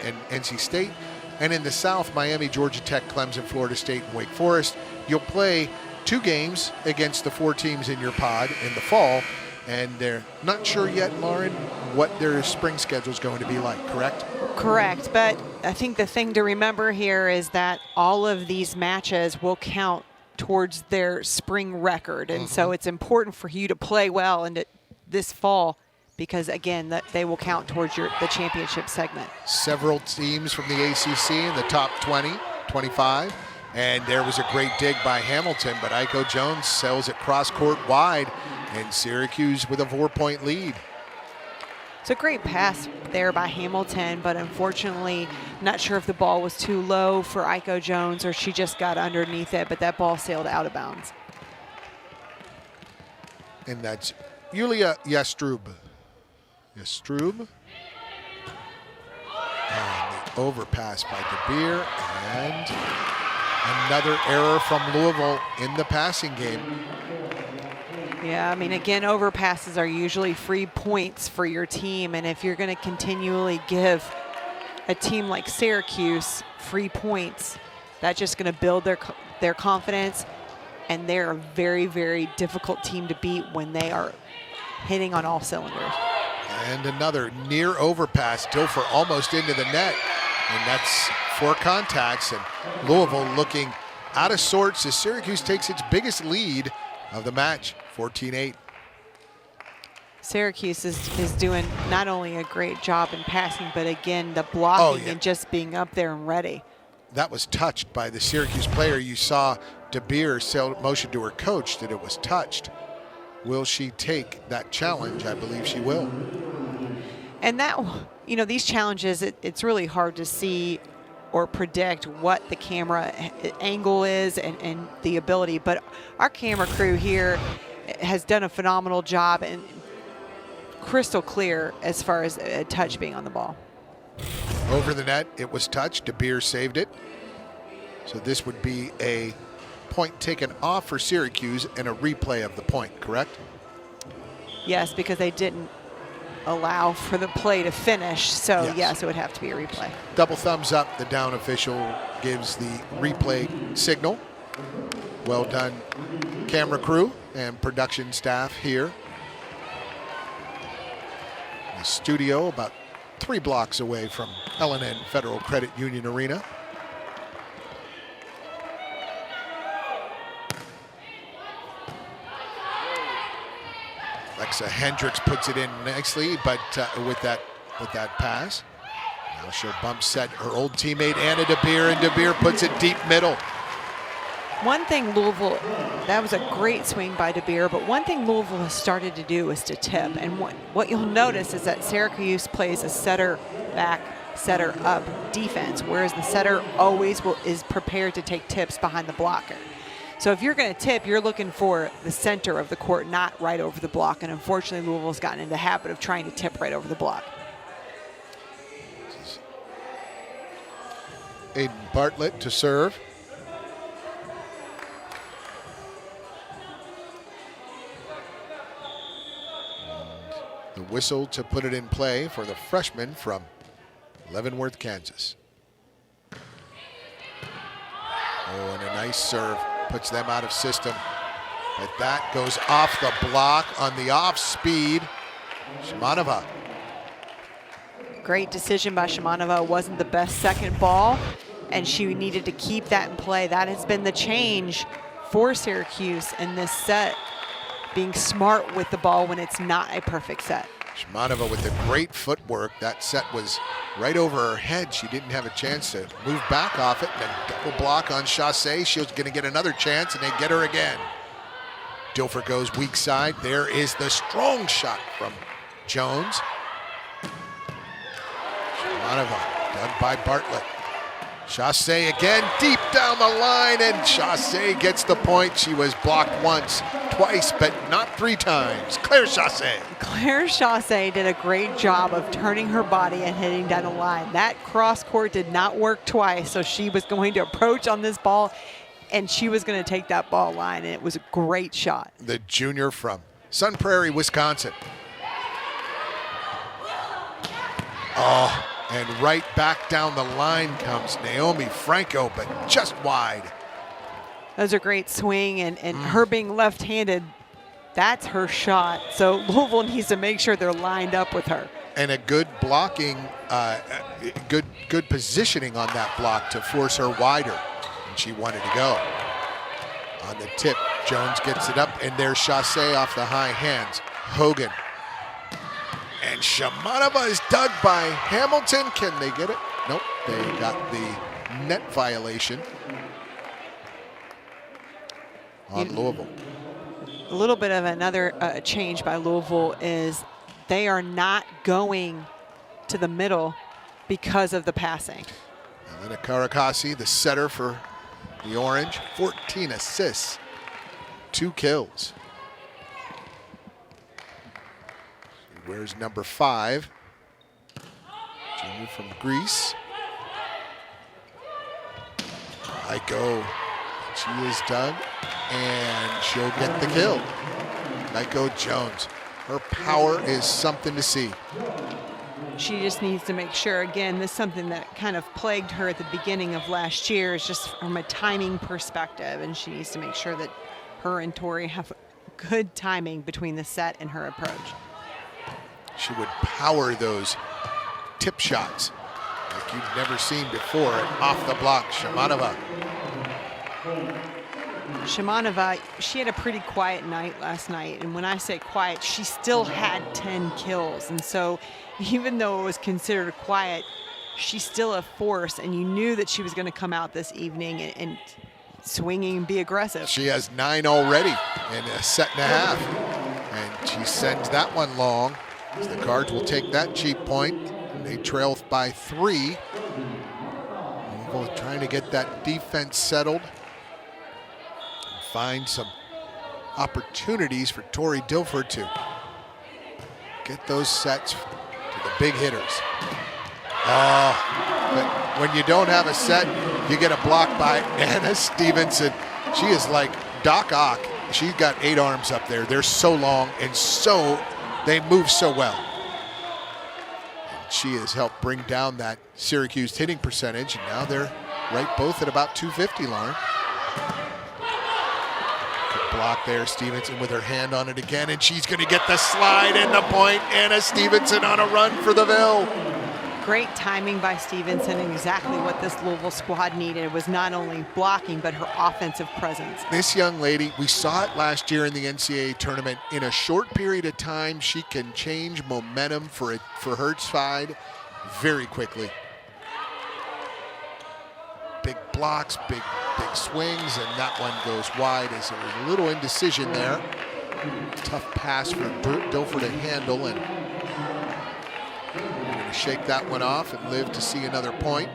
and NC State. And in the south, Miami, Georgia Tech, Clemson, Florida State, and Wake Forest. You'll play 2 games against the 4 teams in your pod in the fall. And they're not sure yet, Lauren, what their spring schedule is going to be like, correct? Correct, but I think the thing to remember here is that all of these matches will count towards their spring record. And so it's important for you to play well into this fall because, again, that they will count towards the championship segment. Several teams from the ACC in the top 20, 25. And there was a great dig by Hamilton, but Aiko Jones sails it cross-court wide, and Syracuse with a 4-point lead. It's a great pass there by Hamilton, but unfortunately, not sure if the ball was too low for Aiko Jones or she just got underneath it, but that ball sailed out of bounds. And that's Yulia Yastrub. overpass by DeBeer, and another error from Louisville in the passing game. Yeah, I mean, again, overpasses are usually free points for your team, and if you're going to continually give a team like Syracuse free points, that's just going to build their confidence, and they're a very, very difficult team to beat when they are hitting on all cylinders. And another near overpass, Dilfer almost into the net, and that's 4 contacts, and Louisville looking out of sorts as Syracuse takes its biggest lead of the match, 14-8. Syracuse is doing not only a great job in passing, but again, the blocking and just being up there and ready. That was touched by the Syracuse player. You saw DeBeer motion to her coach that it was touched. Will she take that challenge? I believe she will. And that, you know, these challenges, it's really hard to see or predict what the camera angle is and the ability, but our camera crew here has done a phenomenal job and crystal clear as far as a touch being on the ball. Over the net, it was touched. DeBeer saved it. So this would be a point taken off for Syracuse and a replay of the point, correct? Yes, because they didn't allow for the play to finish, so yes, it would have to be a replay. Double thumbs up. The down official gives the replay signal. Well done, camera crew and production staff here. The studio about 3 blocks away from L&N Federal Credit Union Arena. Alexa Hendricks puts it in nicely, but with that pass. Now she'll bump set her old teammate Anna DeBeer, and DeBeer puts it deep middle. One thing Louisville, that was a great swing by DeBeer, but one thing Louisville has started to do is to tip. And what you'll notice is that Syracuse plays a setter back, setter up defense, whereas the setter always is prepared to take tips behind the blocker. So if you're going to tip, you're looking for the center of the court, not right over the block. And unfortunately, Louisville's gotten into the habit of trying to tip right over the block. Aiden Bartlett to serve. And the whistle to put it in play for the freshman from Leavenworth, Kansas. Oh, and a nice serve. Puts them out of system. But that goes off the block on the off speed. Shimanova. Great decision by Shimanova. It wasn't the best second ball, and she needed to keep that in play. That has been the change for Syracuse in this set, being smart with the ball when it's not a perfect set. Shimanova with the great footwork. That set was right over her head. She didn't have a chance to move back off it. And then double block on Chassé. She was going to get another chance, and they get her again. Dilfer goes weak side. There is the strong shot from Jones. Shimanova done by Bartlett. Chassé again, deep down the line, and Chassé gets the point. She was blocked once, twice, but not 3 times. Claire Chassé. Claire Chassé did a great job of turning her body and hitting down the line. That cross court did not work twice, so she was going to approach on this ball, and she was going to take that ball line, and it was a great shot. The junior from Sun Prairie, Wisconsin. Oh. And right back down the line comes Naomi Franco, but just wide. That was a great swing, and her being left-handed, that's her shot. So Louisville needs to make sure they're lined up with her. And a good blocking, good positioning on that block to force her wider. And she wanted to go. On the tip, Jones gets it up, and there's Chassé off the high hands. Hogan. And Shimanova is dug by Hamilton. Can they get it? Nope, they got the net violation on Louisville. A little bit of another change by Louisville is they are not going to the middle because of the passing. Elena Karakasi, the setter for the Orange, 14 assists, 2 kills. Wears number 5, junior from Greece. Aiko, she is done, and she'll get the kill. Aiko Jones, her power is something to see. She just needs to make sure, again, this is something that kind of plagued her at the beginning of last year, is just from a timing perspective, and she needs to make sure that her and Tori have good timing between the set and her approach. She would power those tip shots like you've never seen before, and off the block, Shimanova. Shimanova, she had a pretty quiet night last night, and when I say quiet, she still had 10 kills, and so even though it was considered quiet, she's still a force, and you knew that she was going to come out this evening and swinging and be aggressive. She has 9 already in a set and a half, and she sends that one long. So the Cards will take that cheap point, and they trail by 3. Louisville trying to get that defense settled and find some opportunities for Tori Dilfer to get those sets to the big hitters. But when you don't have a set, you get a block by Anna Stevenson. She is like Doc Ock. She's got 8 arms up there. They're so long and they move so well. And she has helped bring down that Syracuse hitting percentage, and now they're right both at about 250, Lauren. Good block there, Stevenson with her hand on it again, and she's going to get the slide and the point. Anna Stevenson on a run for the Ville. Great timing by Stevenson, and exactly what this Louisville squad needed. It was not only blocking, but her offensive presence. This young lady, we saw it last year in the NCAA tournament. In a short period of time, she can change momentum for her side very quickly. Big blocks, big swings, and that one goes wide as there was a little indecision there. Tough pass for Dilfer to handle, and we're going to shake that one off and live to see another point.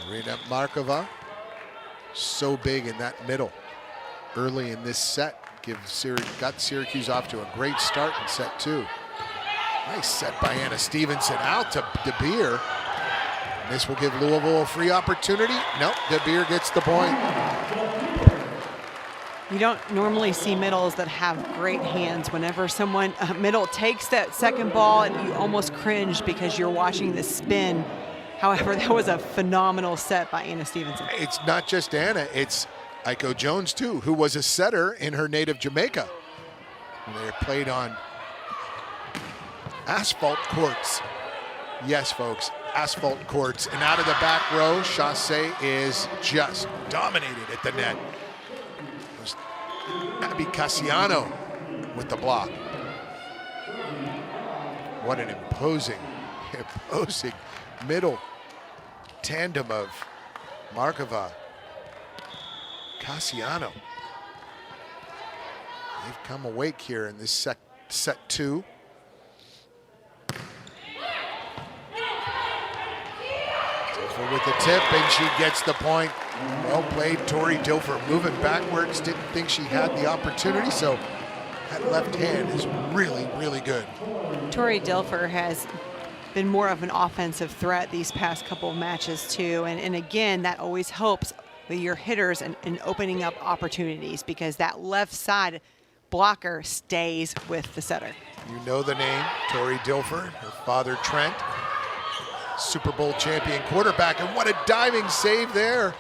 Marina Markova, so big in that middle early in this set. Got Syracuse off to a great start in set 2. Nice set by Anna Stevenson out to De Beer. This will give Louisville a free opportunity. Nope, De Beer gets the point. You don't normally see middles that have great hands. Whenever someone middle takes that second ball, and you almost cringe because you're watching the spin. However, that was a phenomenal set by Anna Stevenson. It's not just Anna, it's Aiko Jones too, who was a setter in her native Jamaica. They played on asphalt courts. Yes, folks, asphalt courts. And out of the back row, Chassé is just dominated at the net. It was Abby Cassiano with the block. What an imposing middle tandem of Markova, Cassiano. They've come awake here in this set 2. Dilfer with the tip, and she gets the point. Well played, Tori Dilfer, moving backwards. Didn't think she had the opportunity, so that left hand is really, really good. Tori Dilfer has been more of an offensive threat these past couple of matches too, and again, that always helps with your hitters and opening up opportunities, because that left side blocker stays with the setter. You know the name, Tori Dilfer, her father Trent, Super Bowl champion quarterback, and what a diving save there.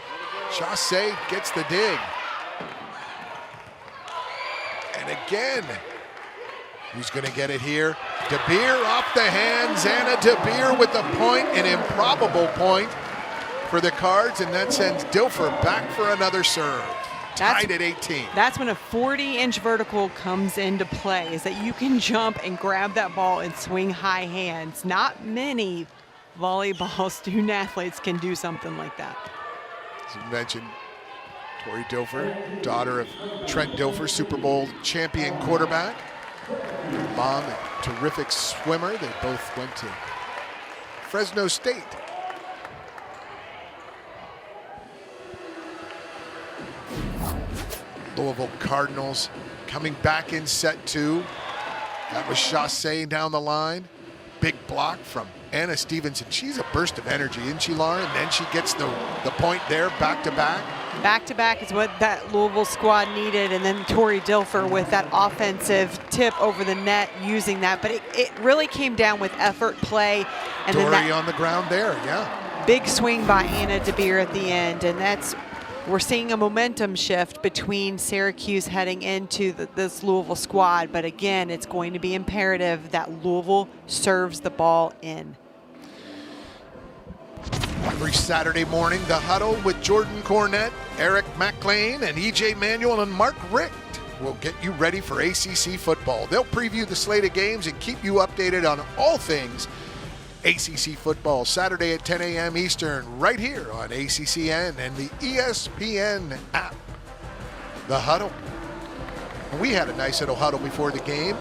Chassé gets the dig. And again, who's gonna get it here? De Beer off the hands, Anna De Beer with the point, an improbable point for the Cards, and that sends Dilfer back for another serve. Tied at 18. That's when a 40-inch vertical comes into play, is that you can jump and grab that ball and swing high hands. Not many volleyball student athletes can do something like that. As you mentioned, Tori Dilfer, daughter of Trent Dilfer, Super Bowl champion quarterback. Mom, a terrific swimmer. They both went to Fresno State. Louisville Cardinals coming back in set 2. That was Chassé down the line. Big block from Anna Stevenson, she's a burst of energy, isn't she, Lauren? And then she gets the point there, back-to-back. Back-to-back is what that Louisville squad needed, and then Tori Dilfer with that offensive tip over the net using that. But it really came down with effort, play. And Tori then that on the ground there, yeah. big swing by Anna DeBeer at the end, and we're seeing a momentum shift between Syracuse heading into this Louisville squad. But again, it's going to be imperative that Louisville serves the ball in. Every Saturday morning, The Huddle with Jordan Cornett, Eric McLean, and EJ Manuel and Mark Richt will get you ready for ACC football. They'll preview the slate of games and keep you updated on all things ACC football. Saturday at 10 a.m. Eastern, right here on ACCN and the ESPN app. The Huddle. We had a nice little huddle before the game,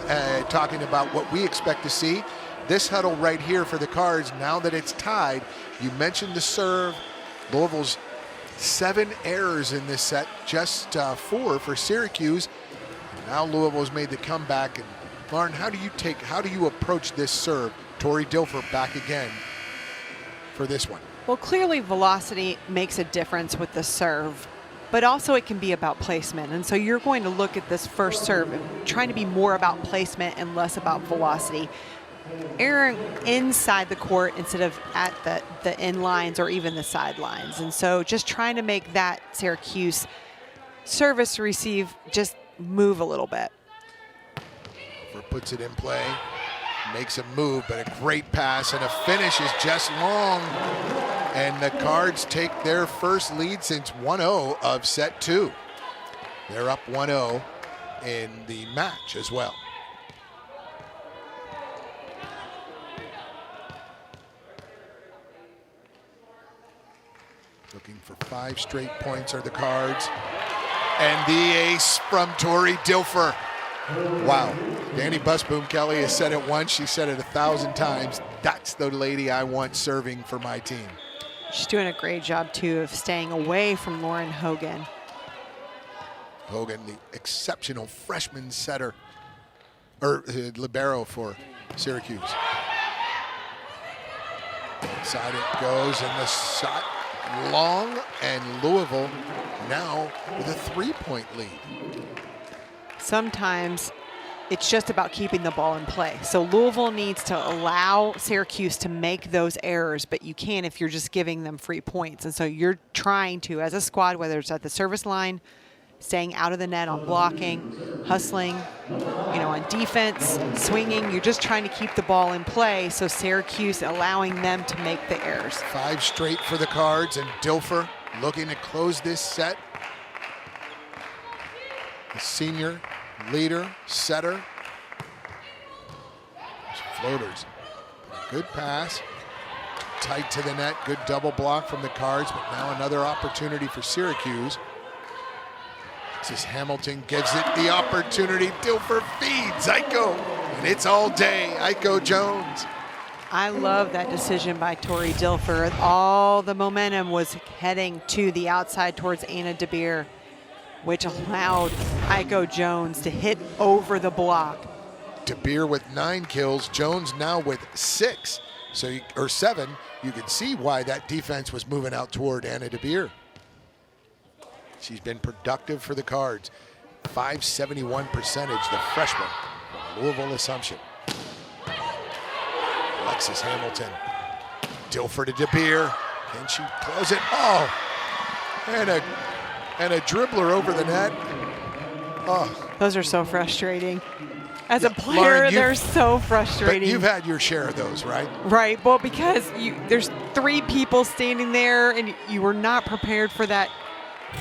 talking about what we expect to see. This huddle right here for the Cards, now that it's tied, you mentioned the serve. Louisville's 7 errors in this set, just 4 for Syracuse. And now Louisville's made the comeback. And Lauren, how do you approach this serve? Tori Dilfer back again for this one. Well, clearly velocity makes a difference with the serve, but also it can be about placement. And so you're going to look at this first serve and trying to be more about placement and less about velocity. Erring inside the court instead of at the end lines or even the sidelines. And so just trying to make that Syracuse service receive just move a little bit. Puts it in play, makes a move, but a great pass, and a finish is just long. And the Cards take their first lead since 1-0 of set 2. They're up 1-0 in the match as well. Looking for 5 straight points are the Cards. And the ace from Tori Dilfer. Wow. Danny Busboom Kelly has said it once, she said it 1,000 times. That's the lady I want serving for my team. She's doing a great job, too, of staying away from Lauren Hogan. Hogan, the exceptional freshman setter, or libero for Syracuse. Inside it goes, and the shot long, and Louisville now with a 3-point lead. Sometimes it's just about keeping the ball in play. So Louisville needs to allow Syracuse to make those errors, but you can't if you're just giving them free points. And so you're trying to, as a squad, whether it's at the service line, staying out of the net on blocking, hustling, on defense, swinging. You're just trying to keep the ball in play, so Syracuse allowing them to make the errors. 5 straight for the Cards, and Dilfer looking to close this set. The senior leader, setter. Floaters. Good pass. Tight to the net. Good double block from the Cards, but now another opportunity for Syracuse. Alexis Hamilton gives it the opportunity. Dilfer feeds Aiko, and it's all day. Aiko Jones. I love that decision by Tori Dilfer. All the momentum was heading to the outside towards Anna DeBeer, which allowed Aiko Jones to hit over the block. DeBeer with 9 kills, Jones now with 6, or 7. You can see why that defense was moving out toward Anna DeBeer. She's been productive for the Cards. .571 percentage, the freshman from Louisville Assumption. Alexis Hamilton. Dilfer to DeBeer. Can she close it? Oh, and a dribbler over the net. Oh. Those are so frustrating. As a player, Lauren, they're so frustrating. But you've had your share of those, right? Right. Well, because there's 3 people standing there, and you were not prepared for that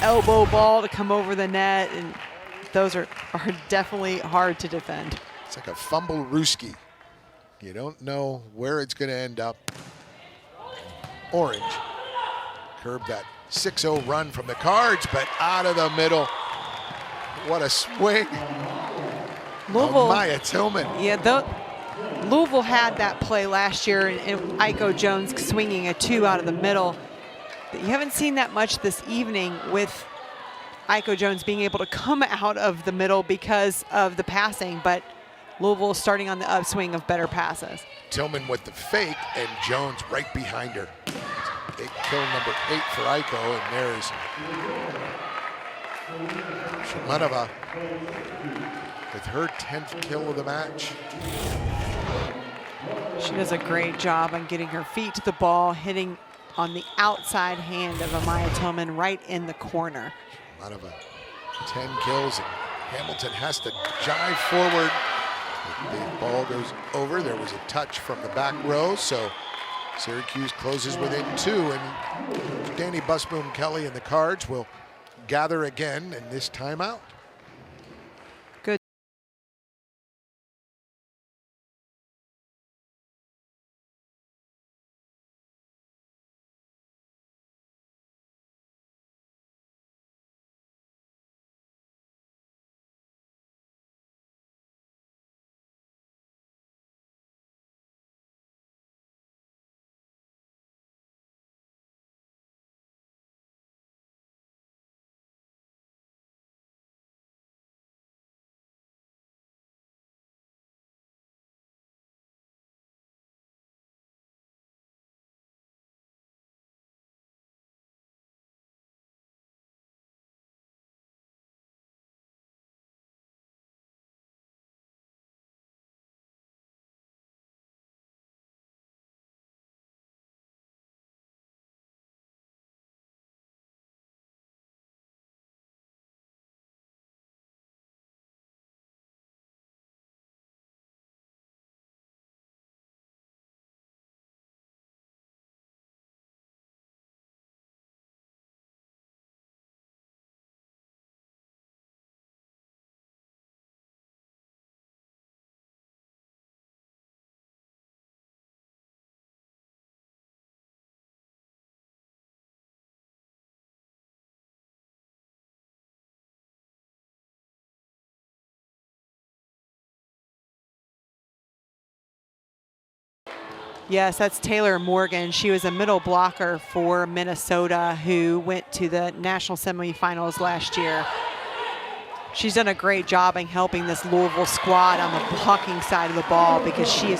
elbow ball to come over the net, and those are definitely hard to defend. It's like a fumble rooski. You don't know where it's going to end up. Orange curb that 6-0 run from the Cards, but out of the middle. What a swing. Louisville, Maya Tillman. Yeah, Louisville had that play last year, and Aiko Jones swinging a 2 out of the middle. But you haven't seen that much this evening with Aiko Jones being able to come out of the middle because of the passing. But Louisville starting on the upswing of better passes. Tillman with the fake, and Jones right behind her. Big kill number 8 for Aiko, and there's Shumanova with her 10th kill of the match. She does a great job on getting her feet to the ball, hitting on the outside hand of Amaya Tillman right in the corner. Shumanova, 10 kills, and Hamilton has to jive forward. The ball goes over. There was a touch from the back row, so Syracuse closes within 2, and Danny Busboom Kelly and the Cards will gather again in this timeout. Yes, that's Taylor Morgan. She was a middle blocker for Minnesota who went to the national semifinals last year. She's done a great job in helping this Louisville squad on the blocking side of the ball because she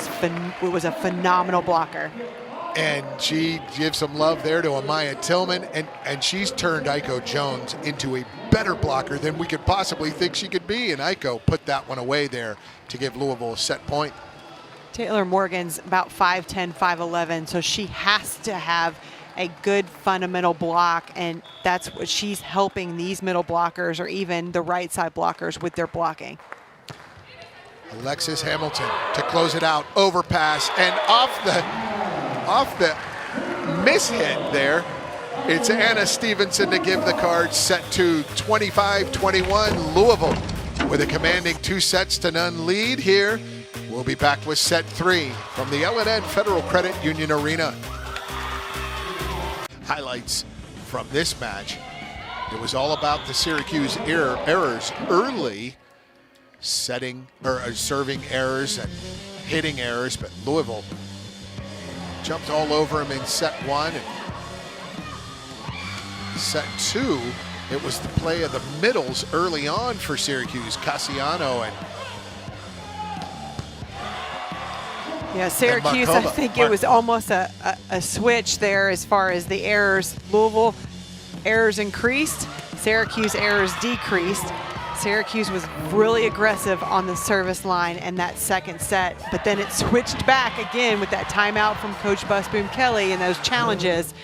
was a phenomenal blocker. And she gives some love there to Amaya Tillman, and she's turned Aiko Jones into a better blocker than we could possibly think she could be, and Aiko put that one away there to give Louisville a set point. Taylor Morgan's about 5'10", 5'11", so she has to have a good fundamental block, and that's what she's helping these middle blockers or even the right side blockers with their blocking. Alexis Hamilton to close it out, overpass, and off the mishit there, it's Anna Stevenson to give the Cards set to 25-21. Louisville with a commanding 2-0 lead here. We'll be back with set 3 from the L&N Federal Credit Union Arena. Highlights from this match. It was all about the Syracuse errors early, serving errors and hitting errors, but Louisville jumped all over him in set 1. And set 2, it was the play of the middles early on for Syracuse. Cassiano and yeah, Syracuse, I think it was almost a switch there as far as the errors. Louisville errors increased, Syracuse errors decreased. Syracuse was really aggressive on the service line in that second set, but then it switched back again with that timeout from Coach Busboom Kelly and those challenges,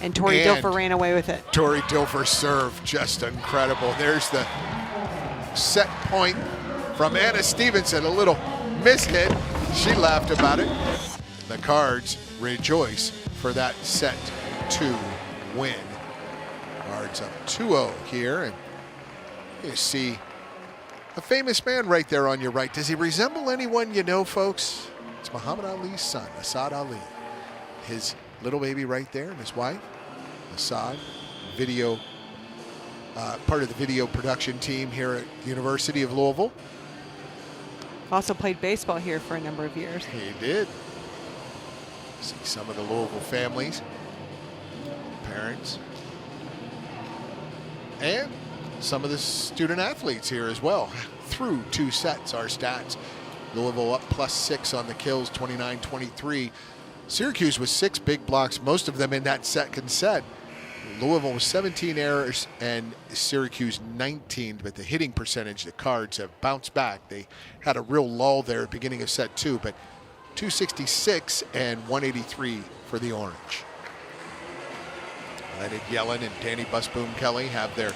and Tori Dilfer ran away with it. Tori Dilfer serve, just incredible. There's the set point from Anna Stevenson, a little mishit. She laughed about it. The Cards rejoice for that set 2 win. Cards up 2-0 here, and you see a famous man right there on your right. Does he resemble anyone you know, folks? It's Muhammad Ali's son, Asad Ali. His little baby right there, and his wife, Asad, part of the video production team here at the University of Louisville. Also played baseball here for a number of years. He did. See some of the Louisville families, parents, and some of the student athletes here as well. Through 2 sets, our stats Louisville up +6 on the kills, 29-23. Syracuse with 6 big blocks, most of them in that second set. Louisville with 17 errors and Syracuse 19, but the hitting percentage, the Cards have bounced back. They had a real lull there at the beginning of set 2, but 266 and 183 for the Orange. Leonard Yellen and Danny Busboom Kelly have their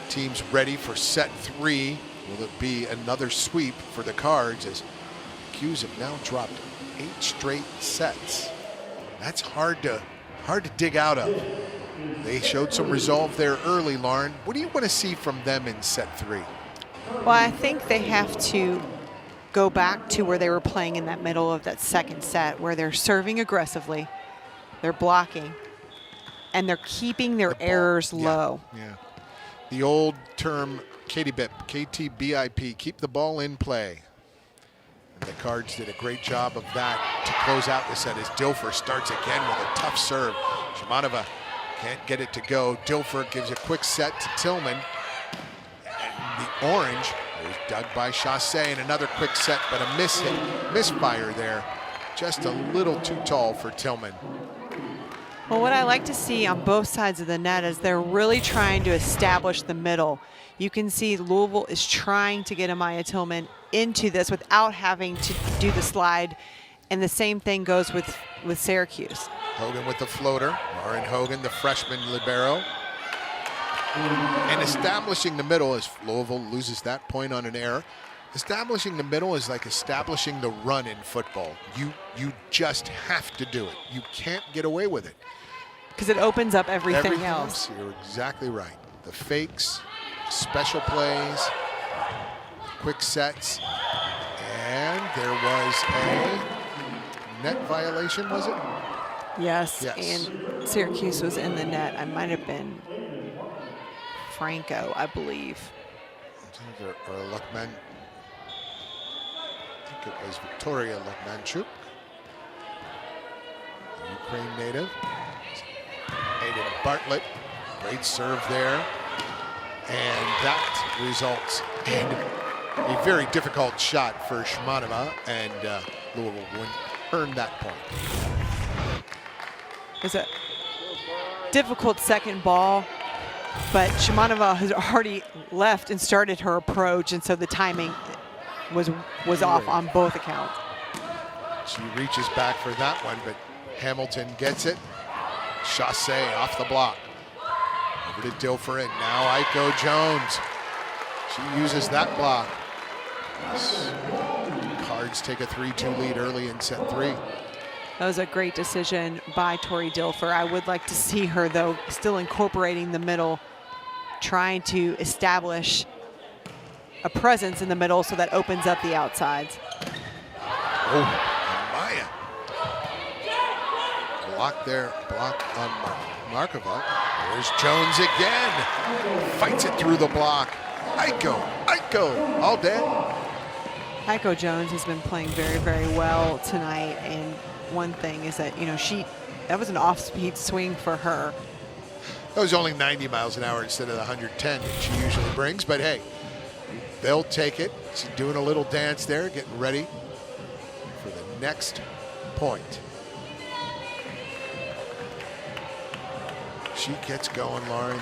teams ready for set 3. Will it be another sweep for the Cards as Qs have now dropped 8 straight sets? That's hard to dig out of. They showed some resolve there early, Lauren. What do you want to see from them in set 3? Well, I think they have to go back to where they were playing in that middle of that second set, where they're serving aggressively, they're blocking, and they're keeping their errors low. Yeah. The old term KTBIP, KTBIP, keep the ball in play. And the Cards did a great job of that to close out the set as Dilfer starts again with a tough serve. Shimanova can't get it to go. Dilfer gives a quick set to Tillman. And the Orange was dug by Chassé, and another quick set, but a misfire there. Just a little too tall for Tillman. Well, what I like to see on both sides of the net is they're really trying to establish the middle. You can see Louisville is trying to get Amaya Tillman into this without having to do the slide, and the same thing goes with Syracuse. Hogan with the floater. Lauren Hogan, the freshman libero. And establishing the middle as Louisville loses that point on an error. Establishing the middle is like establishing the run in football. You just have to do it. You can't get away with it. Because it opens up everything else. You're exactly right. The fakes, special plays, quick sets, and there was a net violation, was it? Yes, Yes. And Syracuse was in the net. I might have been Franco, I believe. Or Luckman. I think it was Victoria Lukmanchuk, Ukraine native. Aiden Bartlett, great serve there. And that results in a very difficult shot for Shimanova, and Louisville earned that point. It was a difficult second ball, but Shimanova has already left and started her approach, and so the timing was off on both accounts. She reaches back for that one, but Hamilton gets it. Chassé off the block. Over to Dilfer, and now Aiko Jones. She uses that block. Cards take a 3-2 lead early in set 3. That was a great decision by Tori Dilfer. I would like to see her, though, still incorporating the middle, trying to establish a presence in the middle so that opens up the outsides. Oh, Maya. Block there, block on Markova. There's Jones again. Fights it through the block. Aiko, all day. Aiko Jones has been playing very, very well tonight, and one thing is that, that was an off-speed swing for her. That was only 90 miles an hour instead of the 110 that she usually brings, but hey, they'll take it. She's doing a little dance there, getting ready for the next point. She gets going, Lauren.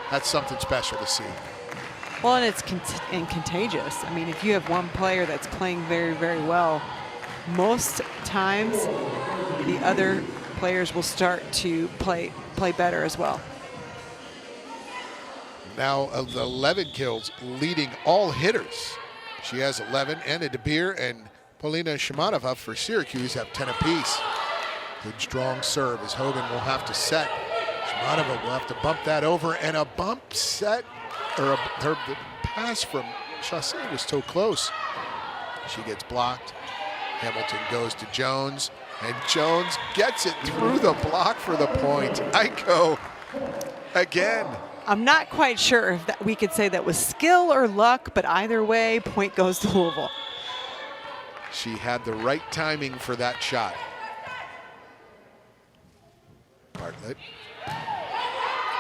That's something special to see. Well, and it's contagious. I mean, if you have one player that's playing very, very well, most times the other players will start to play better as well. Now 11 kills, leading all hitters. She has 11. Anna DeBeer and Polina Shimanova for Syracuse have 10 apiece. Good strong serve as Hogan will have to set. Shimanova will have to bump that over, and a bump set, or the pass from Chassé was so close. She gets blocked. Hamilton goes to Jones, and Jones gets it through the block for the point. Aiko again. I'm not quite sure if we could say that was skill or luck, but either way, point goes to Louisville. She had the right timing for that shot. Bartlett.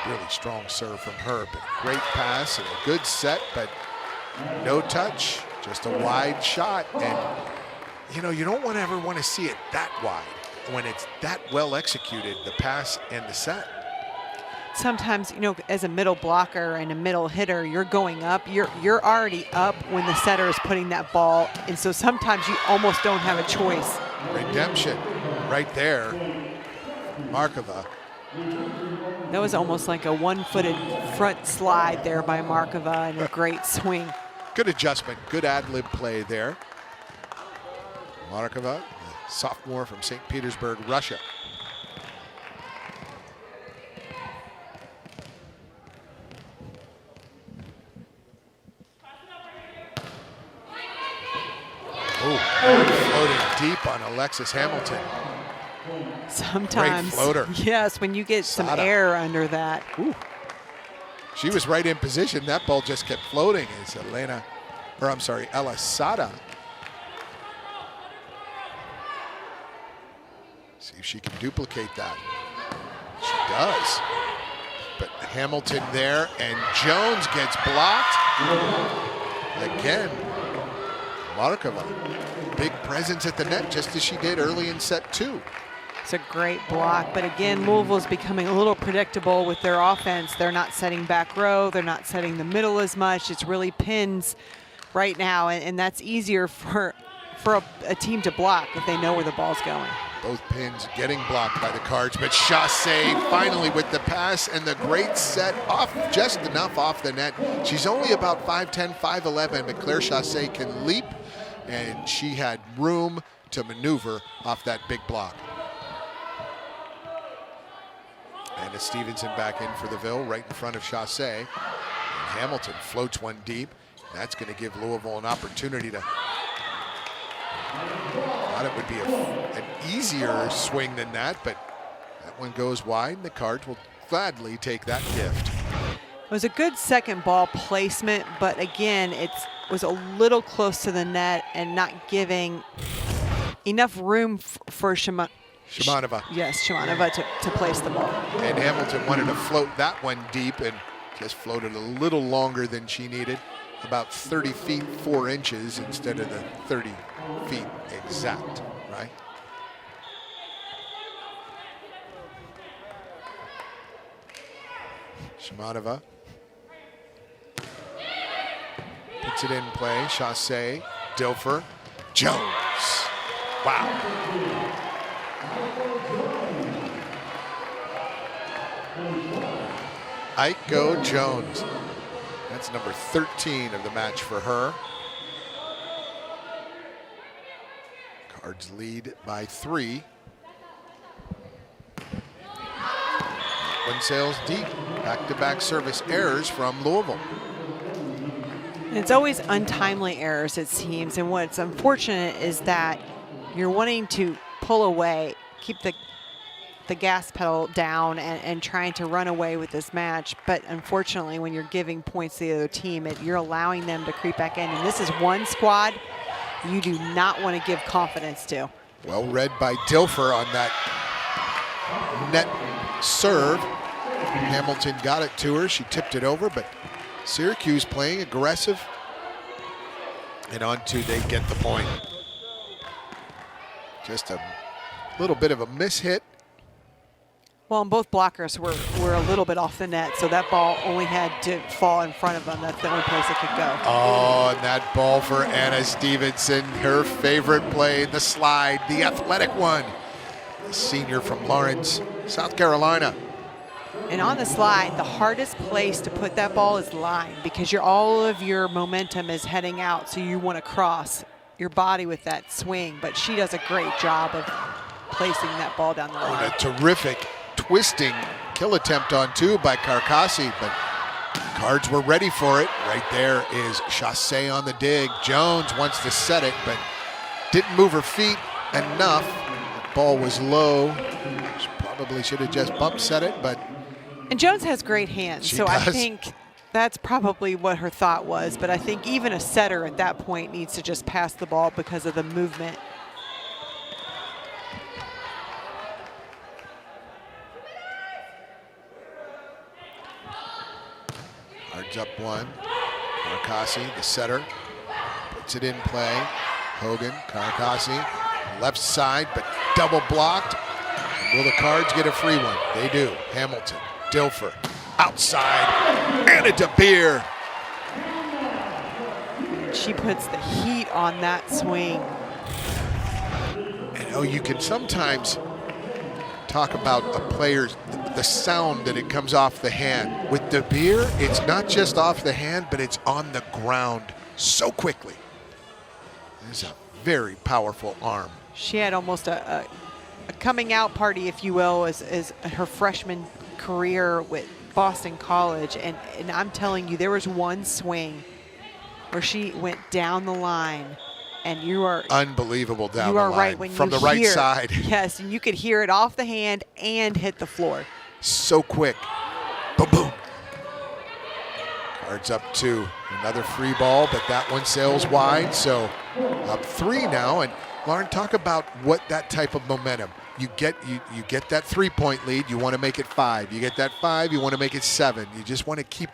Really strong serve from her, but great pass and a good set, but no touch. Just a wide shot, and you know, you don't ever want to see it that wide when it's that well executed, the pass and the set. Sometimes, you know, as a middle blocker and a middle hitter, you're going up. You're already up when the setter is putting that ball, and so sometimes you almost don't have a choice. Redemption right there. Markova. That was almost like a one-footed front slide there by Markova, and a great swing. Good adjustment, good ad-lib play there. Markova, the sophomore from St. Petersburg, Russia. Oh, floating deep on Alexis Hamilton. Sometimes, great floater. Yes, when you get some air under that. Ooh. She was right in position. That ball just kept floating. It's Ella Sada. See if she can duplicate that. She does. But Hamilton there, and Jones gets blocked. Again, Markova, big presence at the net, just as she did early in set 2. It's a great block, but again, Louisville's becoming a little predictable with their offense. They're not setting back row, they're not setting the middle as much. It's really pins right now, and that's easier for a team to block if they know where the ball's going. Both pins getting blocked by the Cards, but Chassé finally with the pass and the great set off, just enough off the net. She's only about 5'10", 5'11", but Claire Chassé can leap, and she had room to maneuver off that big block. And it's Stevenson back in for the Ville, right in front of Chassé. And Hamilton floats one deep. That's going to give Louisville an opportunity to. Thought it would be an easier swing than that, but that one goes wide, and the Cards will gladly take that gift. It was a good second ball placement, but again, it was a little close to the net and not giving enough room for Shimanova. Yes, Shimanova to place the ball. And Hamilton wanted to float that one deep and just floated a little longer than she needed. About 30 feet, 4 inches instead of the 30 feet exact, right? Shimanova puts it in play. Chassé, Dilfer, Jones. Wow. Aiko Jones. That's number 13 of the match for her. Cards lead by 3. One sails deep. Back-to-back service errors from Louisville. It's always untimely errors, it seems, and what's unfortunate is that you're wanting to pull away, keep the gas pedal down and trying to run away with this match, but unfortunately when you're giving points to the other team, you're allowing them to creep back in, and this is one squad you do not want to give confidence to. Well read by Dilfer on that net serve. Hamilton got it to her, she tipped it over, but Syracuse playing aggressive, and they get the point. Just a little bit of a mishit. Well, and both blockers were a little bit off the net, so that ball only had to fall in front of them. That's the only place it could go. Oh, and that ball for Anna Stevenson, her favorite play, the slide, the athletic one. The senior from Lawrence, South Carolina. And on the slide, the hardest place to put that ball is line, because all of your momentum is heading out, so you want to cross your body with that swing. But she does a great job of placing that ball down the line. And a terrific twisting kill attempt on 2 by Carcassi, but Cards were ready for it. Right there is Chassé on the dig. Jones wants to set it, but didn't move her feet enough. The ball was low. She probably should have just bump set it, but. And Jones has great hands, so I think that's probably what her thought was, but I think even a setter at that point needs to just pass the ball because of the movement. Cards up 1. Marcassi, the setter, puts puts it in play. Hogan, Karakasi, left side, but double blocked. Will the Cards get a free one? They do. Hamilton, Dilfer, outside, and a DeBeer. She puts the heat on that swing. And you can sometimes talk about a player's, the sound that it comes off the hand. With DeBeer, it's not just off the hand, but it's on the ground so quickly. It's a very powerful arm. She had almost a coming out party, if you will, as her freshman career with Boston College. And I'm telling you, there was one swing where she went down the line, and you are unbelievable down you the are line right when from you the right hear, side. Yes, and you could hear it off the hand and hit the floor. So quick. Boom, boom. Cards up 2. Another free ball, but that one sails wide. So up 3 now. And Lauren, talk about what that type of momentum. You get that 3-point lead, you want to make it 5. You get that 5, you want to make it 7. You just want to keep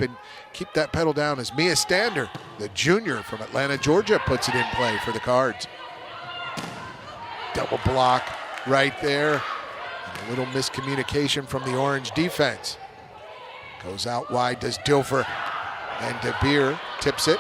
that pedal down as Mia Stander, the junior from Atlanta, Georgia, puts it in play for the Cards. Double block right there. And a little miscommunication from the Orange defense. Goes out wide, does Dilfer, and DeBeer tips it.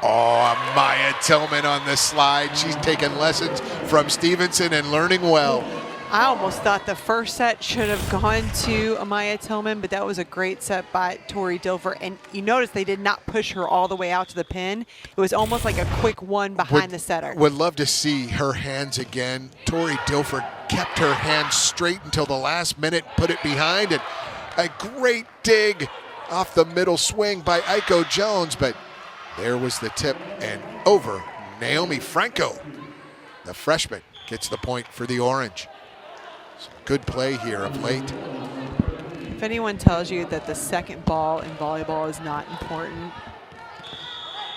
Oh, Maya Tillman on the slide. She's taken lessons from Stevenson and learning well. I almost thought the first set should have gone to Amaya Tillman, but that was a great set by Tori Dilfer. And you notice they did not push her all the way out to the pin. It was almost like a quick one behind the setter. Would love to see her hands again. Tori Dilfer kept her hands straight until the last minute, put it behind, and a great dig off the middle swing by Aiko Jones, but there was the tip and over. Naomi Franco, the freshman, gets the point for the Orange. Some good play here of late. If anyone tells you that the second ball in volleyball is not important,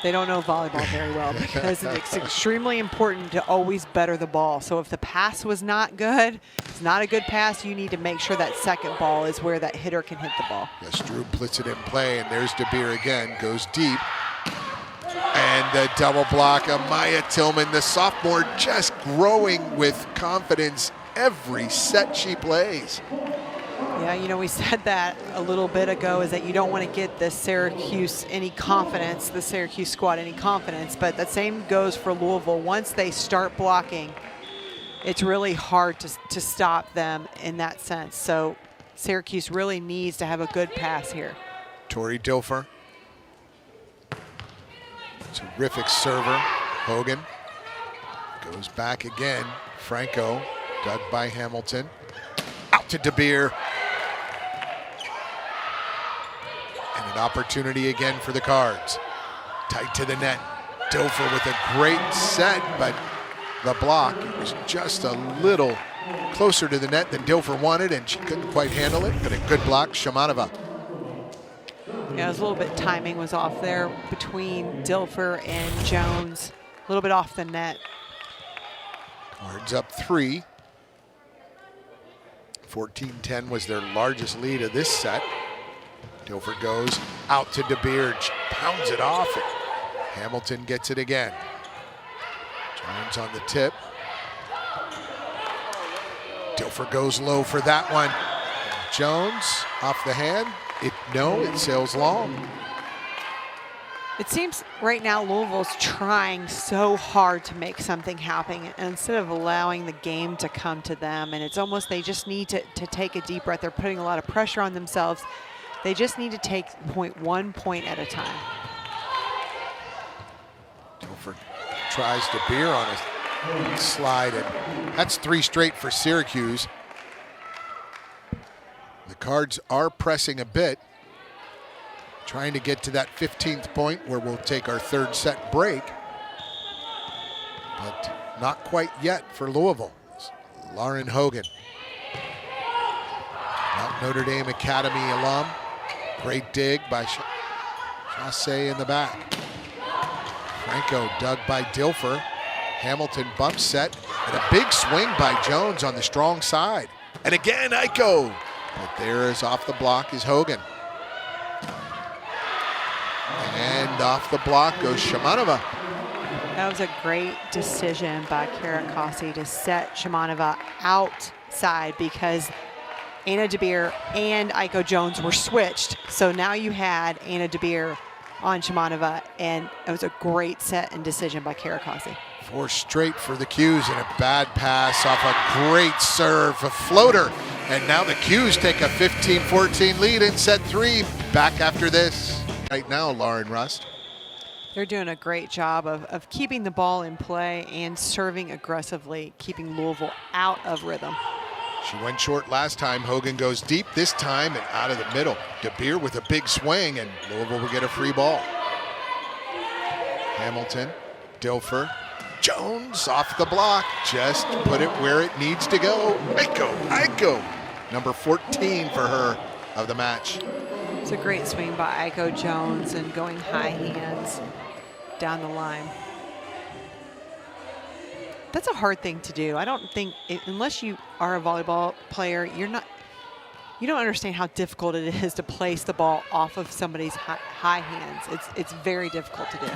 they don't know volleyball very well, because it's extremely important to always better the ball. So if the pass was not good, it's not a good pass, you need to make sure that second ball is where that hitter can hit the ball. Yes, Drew puts it in play, and there's DeBeer again, goes deep. And the double block. Amaya Tillman, the sophomore, just growing with confidence every set she plays. Yeah, you know, we said that a little bit ago, is that you don't want to get the Syracuse any confidence, the Syracuse squad any confidence, but the same goes for Louisville. Once they start blocking, it's really hard to stop them in that sense. So Syracuse really needs to have a good pass here. Tori Dilfer. Terrific server. Hogan goes back again. Franco, dug by Hamilton. Out to DeBeer. And an opportunity again for the Cards. Tight to the net. Dilfer with a great set, but the block was just a little closer to the net than Dilfer wanted, and she couldn't quite handle it, but a good block, Shamanova. Yeah, it was a little bit, timing was off there between Dilfer and Jones. A little bit off the net. Cards up 3. 14-10 was their largest lead of this set. Dilfer goes out to DeBeer, pounds it off. Hamilton gets it again. Jones on the tip. Dilfer goes low for that one. Jones off the hand. It sails long. It seems right now Louisville's trying so hard to make something happen, and instead of allowing the game to come to them, and it's almost they just need to take a deep breath. They're putting a lot of pressure on themselves. They just need to take one point at a time. Dilfer tries DeBeer on a slide, and that's 3 straight for Syracuse. The Cards are pressing a bit, trying to get to that 15th point where we'll take our 3rd set break, but not quite yet for Louisville. Lauren Hogan, Mount Notre Dame Academy alum. Great dig by Chasse in the back. Franco dug by Dilfer. Hamilton bump set, and a big swing by Jones on the strong side. And again, Aiko. But there is off the block is Hogan. And And off the block goes Shamanova. That was a great decision by Karakasi to set Shamanova outside because Anna DeBeer and Aiko Jones were switched. So now you had Anna DeBeer on Shamanova, and it was a great set and decision by Karakasi. 4 straight for the Qs and a bad pass off a great serve, a floater. And now the Qs take a 15-14 lead in set 3. Back after this. Right now, Lauren Rust. They're doing a great job of keeping the ball in play and serving aggressively, keeping Louisville out of rhythm. She went short last time. Hogan goes deep this time and out of the middle. DeBeer with a big swing, and Louisville will get a free ball. Hamilton, Dilfer, Jones off the block. Just put it where it needs to go. Aiko. Number 14 for her of the match. It's a great swing by Aiko Jones and going high hands down the line. That's a hard thing to do. I don't think, unless you are a volleyball player, you don't understand how difficult it is to place the ball off of somebody's high hands. It's very difficult to do.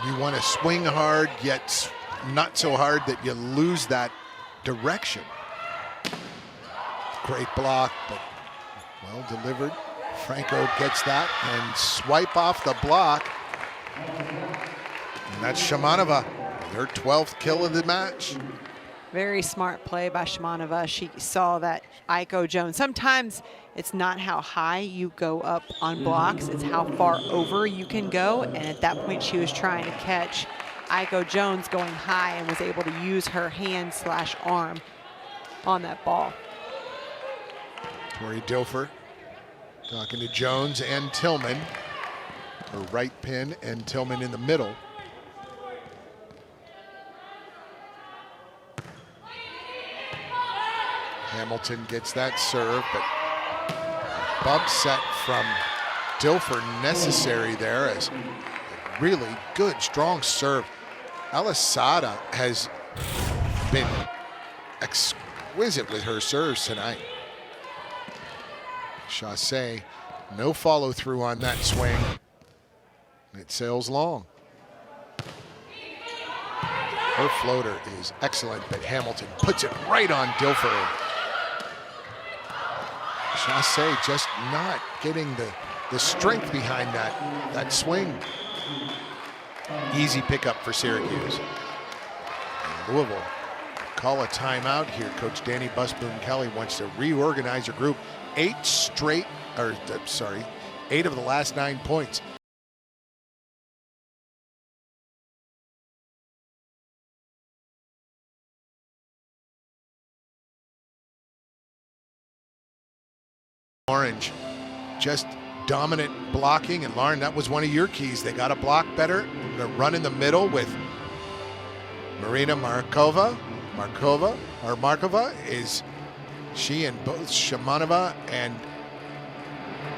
You want to swing hard, yet not so hard that you lose that direction. Great block, but well delivered. Franco gets that and swipe off the block. And that's Shamanova, her 12th kill of the match. Very smart play by Shamanova. She saw that Aiko Jones. Sometimes it's not how high you go up on blocks, it's how far over you can go. And at that point, she was trying to catch Aiko Jones going high and was able to use her hand/arm on that ball. Tori Dilfer talking to Jones and Tillman. Her right pin and Tillman in the middle. Hamilton gets that serve, but bump set from Dilfer necessary there as a really good, strong serve. Alisada has been exquisite with her serves tonight. Chassé, no follow through on that swing. It sails long. Her floater is excellent, but Hamilton puts it right on Dilfer. Chassé just not getting the strength behind that swing. Easy pickup for Syracuse. And Louisville call a timeout here. Coach Danny Busboom Kelly wants to reorganize her group. 8 of the last 9 points. Orange, just dominant blocking, and Lauren, that was one of your keys. They got to block better. They're run in the middle with Marina Markova. Markova is she and both Shamanova and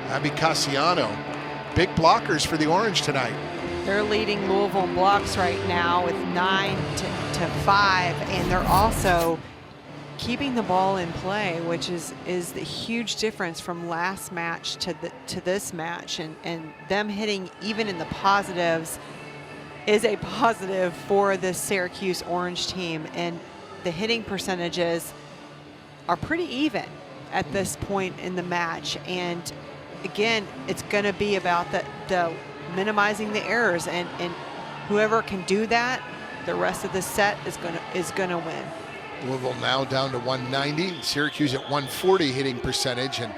Abby Cassiano. Big blockers for the Orange tonight. They're leading Louisville in blocks right now with 9 to 5, and they're also keeping the ball in play, which is the huge difference from last match to this match, and them hitting even in the positives is a positive for the Syracuse Orange team, and the hitting percentages are pretty even at this point in the match. And again, it's going to be about the minimizing the errors, and whoever can do that, the rest of the set is going to win. Louisville now down to 190, Syracuse at 140 hitting percentage, and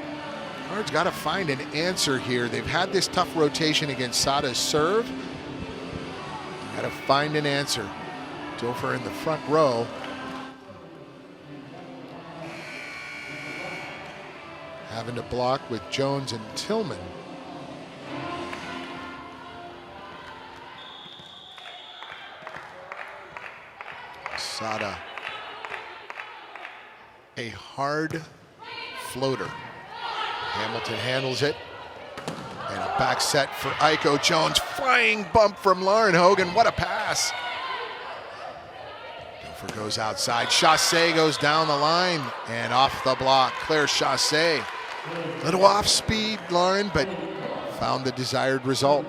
Hard's got to find an answer here. They've had this tough rotation against Sada's serve. Got to find an answer. Dilfer in the front row. Having to block with Jones and Tillman. Sada. A hard floater. Hamilton handles it. And a back set for Aiko Jones. Flying bump from Lauren Hogan. What a pass. Dilfer goes outside. Chassé goes down the line and off the block. Claire Chassé. Little off speed, Lauren, but found the desired result.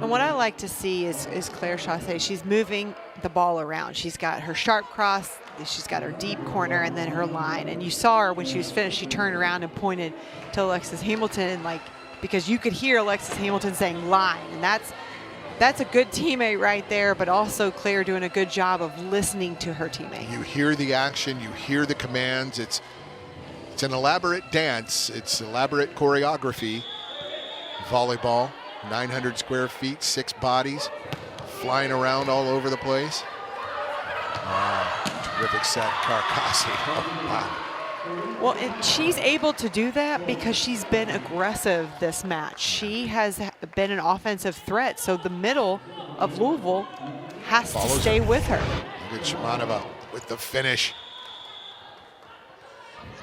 And what I like to see is Claire Chassé. She's moving the ball around. She's got her sharp cross, she's got her deep corner, and then her line. And you saw her when she was finished, she turned around and pointed to Alexis Hamilton, like, because you could hear Alexis Hamilton saying line. And that's a good teammate right there, but also Claire doing a good job of listening to her teammate. You hear the action, you hear the commands. It's an elaborate dance. It's elaborate choreography. Volleyball. 900 square feet, 6 bodies, flying around all over the place. Terrific set, Carcassi. Oh, wow. Well, and she's able to do that because she's been aggressive this match. She has been an offensive threat, so the middle of Louisville has to stay with her. Look at Shimanova with the finish.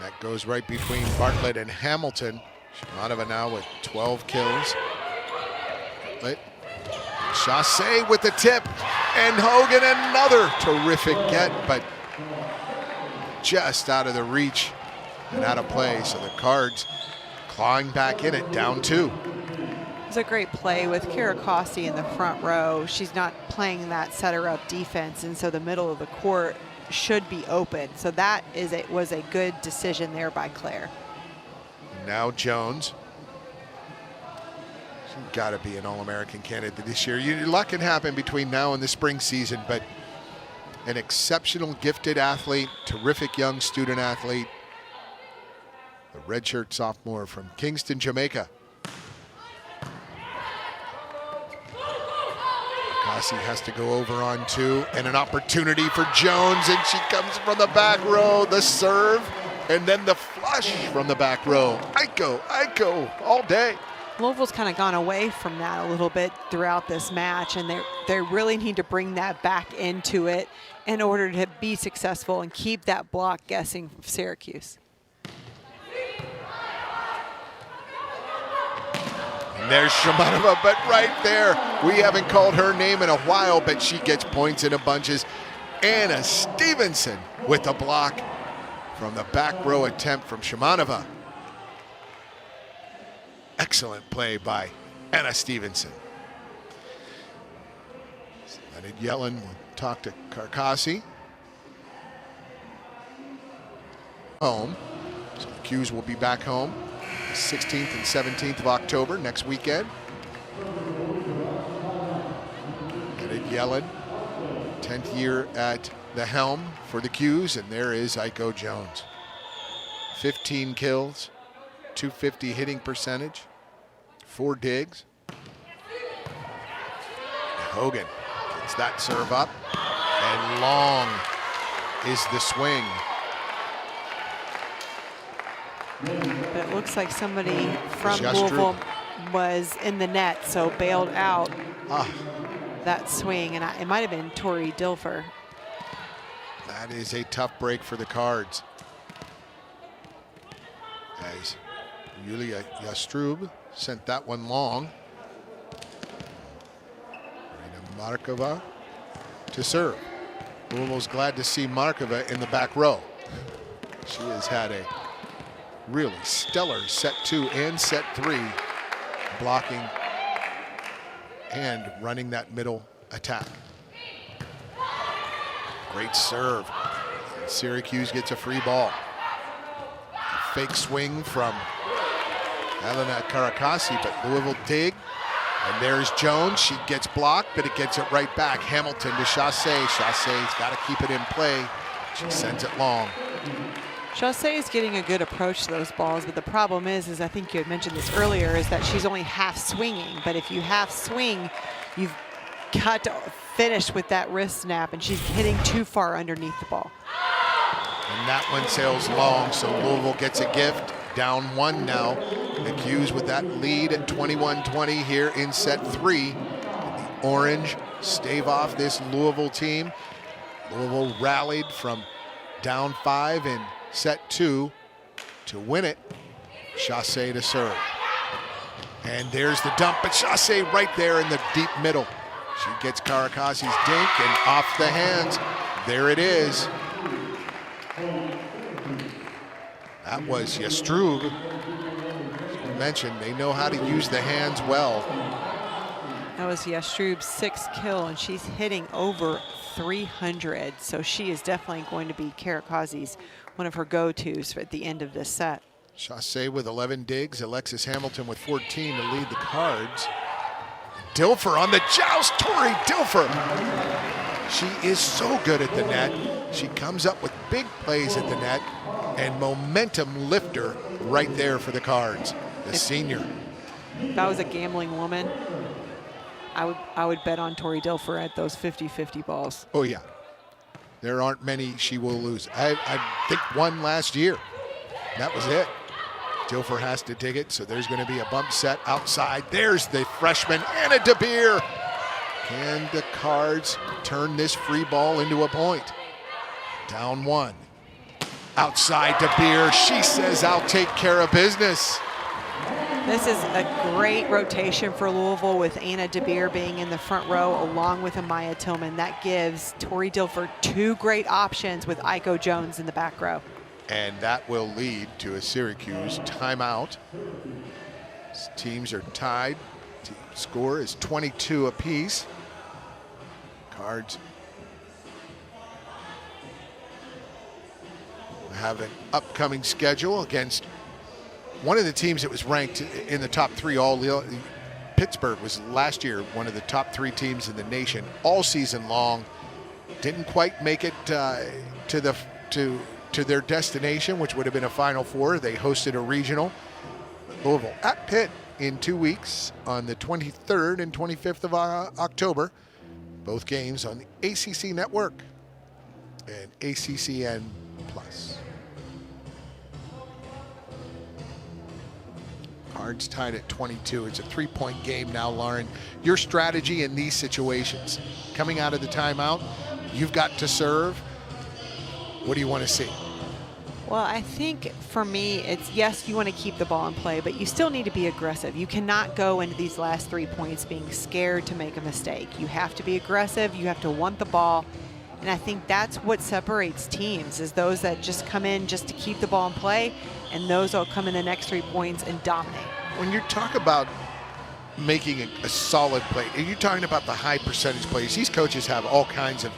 That goes right between Bartlett and Hamilton. Shimanova now with 12 kills. Chassé with the tip, and Hogan another terrific get, but just out of the reach and out of play. So the Cards clawing back in it, down 2. It was a great play with Caracossi in the front row. She's not playing that setter-up defense, and so the middle of the court should be open. So that was a good decision there by Claire. Now Jones. Got to be an All-American candidate this year. A lot can happen between now and the spring season, but an exceptional gifted athlete, terrific young student athlete, the redshirt sophomore from Kingston, Jamaica. Cassie has to go over on 2, and an opportunity for Jones, and she comes from the back row, the serve, and then the flush from the back row. Iko, all day. Louisville's kind of gone away from that a little bit throughout this match, and they really need to bring that back into it in order to be successful and keep that block guessing from Syracuse. And there's Shimanova, but right there, we haven't called her name in a while, but she gets points in a bunches. Anna Stevenson with the block from the back row attempt from Shimanova. Excellent play by Anna Stevenson. Leonard Yellen will talk to Carcassi. Home. So the Qs will be back home 16th and 17th of October next weekend. Leonard Yellen, 10th year at the helm for the Qs, and there is Iko Jones. 15 kills. 250 hitting percentage, 4 digs. Hogan gets that serve up, and long is the swing. But it looks like somebody from Louisville was in the net, so bailed out that swing, and it might have been Tori Dilfer. That is a tough break for the Cards. As Yulia Yastrub sent that one long. Marina Markova to serve. Louisville's glad to see Markova in the back row. She has had a really stellar set 2 and set 3, blocking and running that middle attack. Great serve. And Syracuse gets a free ball. A fake swing from Elena Caracassi, but Louisville dig. And there's Jones. She gets blocked, but it gets it right back. Hamilton to Chassé. Chassé's got to keep it in play. She sends it long. Chassé is getting a good approach to those balls, but the problem is I think you had mentioned this earlier, is that she's only half swinging. But if you half swing, you've got to finish with that wrist snap, and she's hitting too far underneath the ball. And that one sails long, so Louisville gets a gift. Down 1 now. The Qs with that lead at 21-20 here in set 3. And the Orange stave off this Louisville team. Louisville rallied from down 5 in set 2 to win it. Chassé to serve. And there's the dump, but Chassé right there in the deep middle. She gets Caracasi's dink and off the hands. There it is. That was Yastrub. As you mentioned, they know how to use the hands well. That was Yastrub's 6th kill, and she's hitting over 300. So she is definitely going to be Karakazi's one of her go-tos at the end of this set. Chassé with 11 digs, Alexis Hamilton with 14 to lead the Cards. Dilfer on the joust, Tori Dilfer. She is so good at the net. She comes up with big plays at the net and momentum lifter right there for the Cards, the senior. If I was a gambling woman, I would bet on Tori Dilfer at those 50-50 balls. Oh, yeah. There aren't many she will lose. I think one last year. That was it. Dilfer has to dig it, so there's going to be a bump set outside. There's the freshman, Anna DeBeer. Can the Cards turn this free ball into a point? Down 1. Outside DeBeer. She says, I'll take care of business. This is a great rotation for Louisville with Anna DeBeer being in the front row along with Amaya Tillman. That gives Tori Dilfer 2 great options with Aiko Jones in the back row. And that will lead to a Syracuse timeout. Teams are tied. Team score is 22 apiece. Cards have an upcoming schedule against one of the teams that was ranked in the top 3 all. Pittsburgh was last year one of the top 3 teams in the nation all season long. Didn't quite make it to their destination, which would have been a Final Four. They hosted a regional. Louisville at Pitt in 2 weeks on the 23rd and 25th of October. Both games on the ACC Network and ACCN Plus. Cards tied at 22. It's a 3-point game now, Lauren. Your strategy in these situations, coming out of the timeout, you've got to serve. What do you want to see? Well, I think for me, it's yes, you want to keep the ball in play, but you still need to be aggressive. You cannot go into these last 3 points being scared to make a mistake. You have to be aggressive. You have to want the ball. And I think that's what separates teams, is those that just come in just to keep the ball in play, and those will come in the next 3 points and dominate. When you talk about making a solid play, are you talking about the high percentage plays? These coaches have all kinds of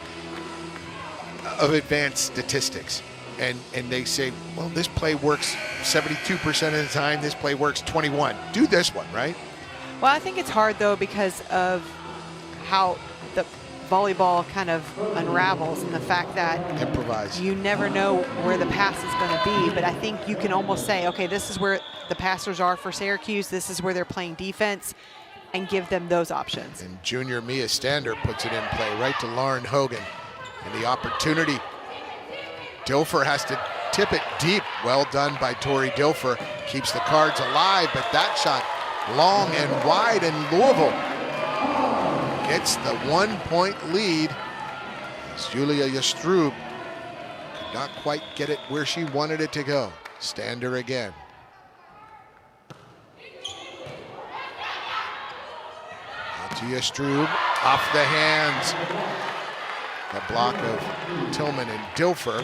advanced statistics. And they say, well, this play works 72% of the time. This play works 21. Do this one, right? Well, I think it's hard, though, because of how the volleyball kind of unravels and the fact that improvise. You never know where the pass is going to be. But I think you can almost say, okay, this is where the passers are for Syracuse. This is where they're playing defense, and give them those options. And junior Mia Stander puts it in play right to Lauren Hogan. And the opportunity. Dilfer has to tip it deep. Well done by Tori Dilfer. Keeps the Cards alive, but that shot long and wide, and Louisville gets the 1-point lead. As Julia Yastrub could not quite get it where she wanted it to go. Stander again. Out to Yastrub, off the hands. The block of Tillman and Dilfer.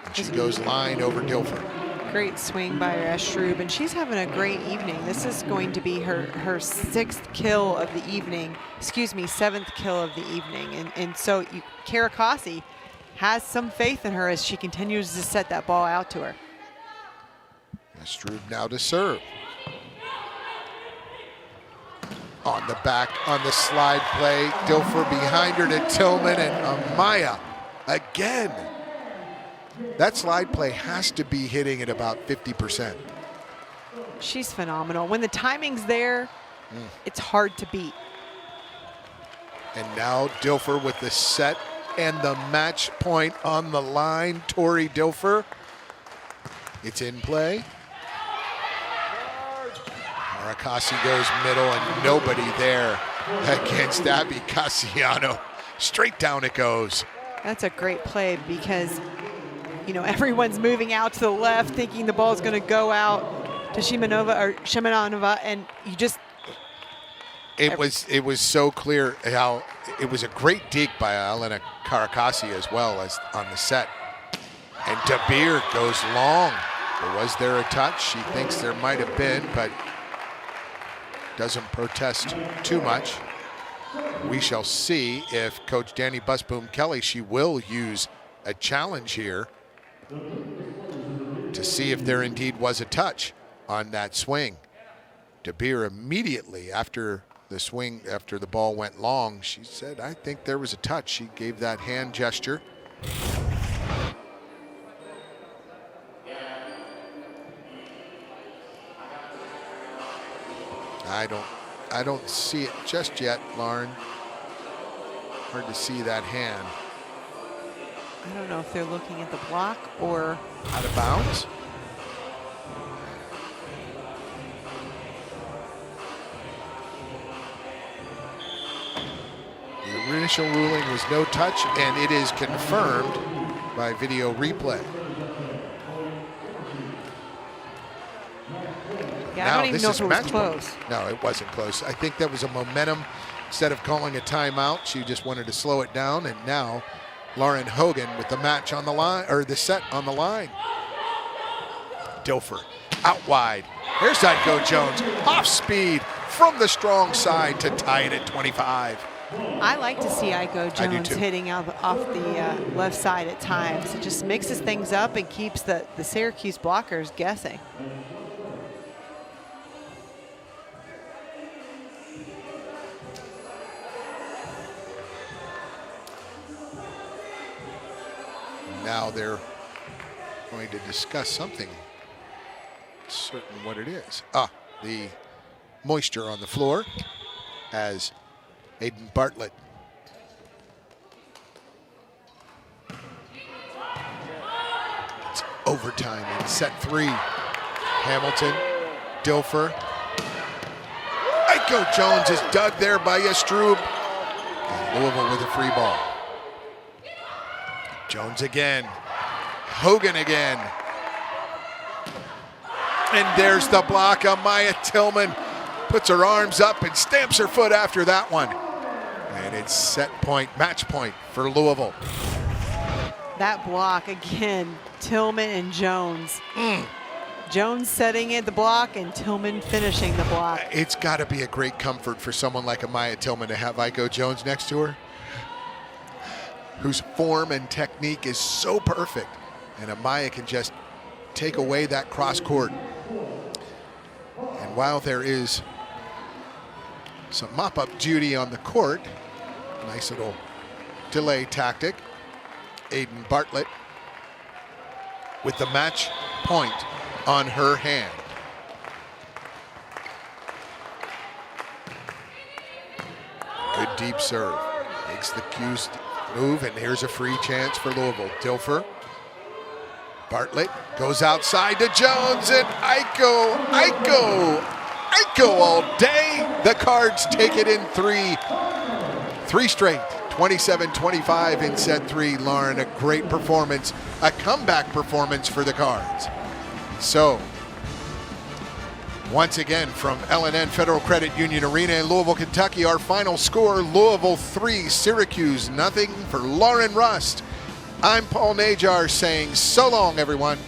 And she goes line over Dilfer. Great swing by Yastrub, and she's having a great evening. This is going to be her 6th kill of the evening. Excuse me, 7th kill of the evening. And so Karakazi has some faith in her as she continues to set that ball out to her. Yastrub now to serve. On the back, on the slide play, Dilfer behind her to Tillman, and Amaya again. That slide play has to be hitting at about 50%. She's phenomenal. When the timing's there, it's hard to beat. And now Dilfer with the set and the match point on the line. Tori Dilfer. It's in play. Arakasi goes middle, and nobody there against Abby Cassiano. Straight down it goes. That's a great play because, you know, everyone's moving out to the left thinking the ball's going to go out to Shimanova, and you just... It was so clear how it was a great deke by Elena Karakasi as well as on the set. And DeBeer goes long. Was there a touch? She thinks there might have been, but doesn't protest too much. We shall see if Coach Danny Busboom Kelly, she will use a challenge here to see if there indeed was a touch on that swing. DeBeer immediately after the swing, after the ball went long, she said, I think there was a touch. She gave that hand gesture. I don't see it just yet, Lauren. Hard to see that hand. I don't know if they're looking at the block or out of bounds. The initial ruling was no touch, and it is confirmed by video replay. Yeah, I don't even know if it was close. No, it wasn't close. I think that was a momentum. Instead of calling a timeout, she just wanted to slow it down, and now Lauren Hogan with the match on the line, or the set on the line. Dilfer out wide. Here's Iko Jones, off speed from the strong side to tie it at 25. I like to see Iko Jones hitting off the left side at times. It just mixes things up and keeps the Syracuse blockers guessing. Now they're going to discuss something, certain what it is. The moisture on the floor as Aiden Bartlett it's overtime in set 3. Hamilton, Dilfer. Iko Jones is dug there by Yastrub. And Louisville with a free ball. Jones again, Hogan again. And there's the block. Amaya Tillman puts her arms up and stamps her foot after that one. And it's set point, match point for Louisville. That block again, Tillman and Jones. Jones setting it the block and Tillman finishing the block. It's got to be a great comfort for someone like Amaya Tillman to have Iko Jones next to her, whose form and technique is so perfect. And Amaya can just take away that cross court. And while there is some mop-up duty on the court, nice little delay tactic, Aiden Bartlett with the match point on her hand. Good deep serve. Makes the Q's move, and here's a free chance for Louisville. Dilfer. Bartlett goes outside to Jones, and Iko all day. The Cards take it in three straight. 27-25 in set 3. Lauren, a great performance, a comeback performance for the Cards. So, once again from L&N Federal Credit Union Arena in Louisville, Kentucky, our final score, Louisville 3, Syracuse nothing for Lauren Rust. I'm Paul Najar saying so long, everyone.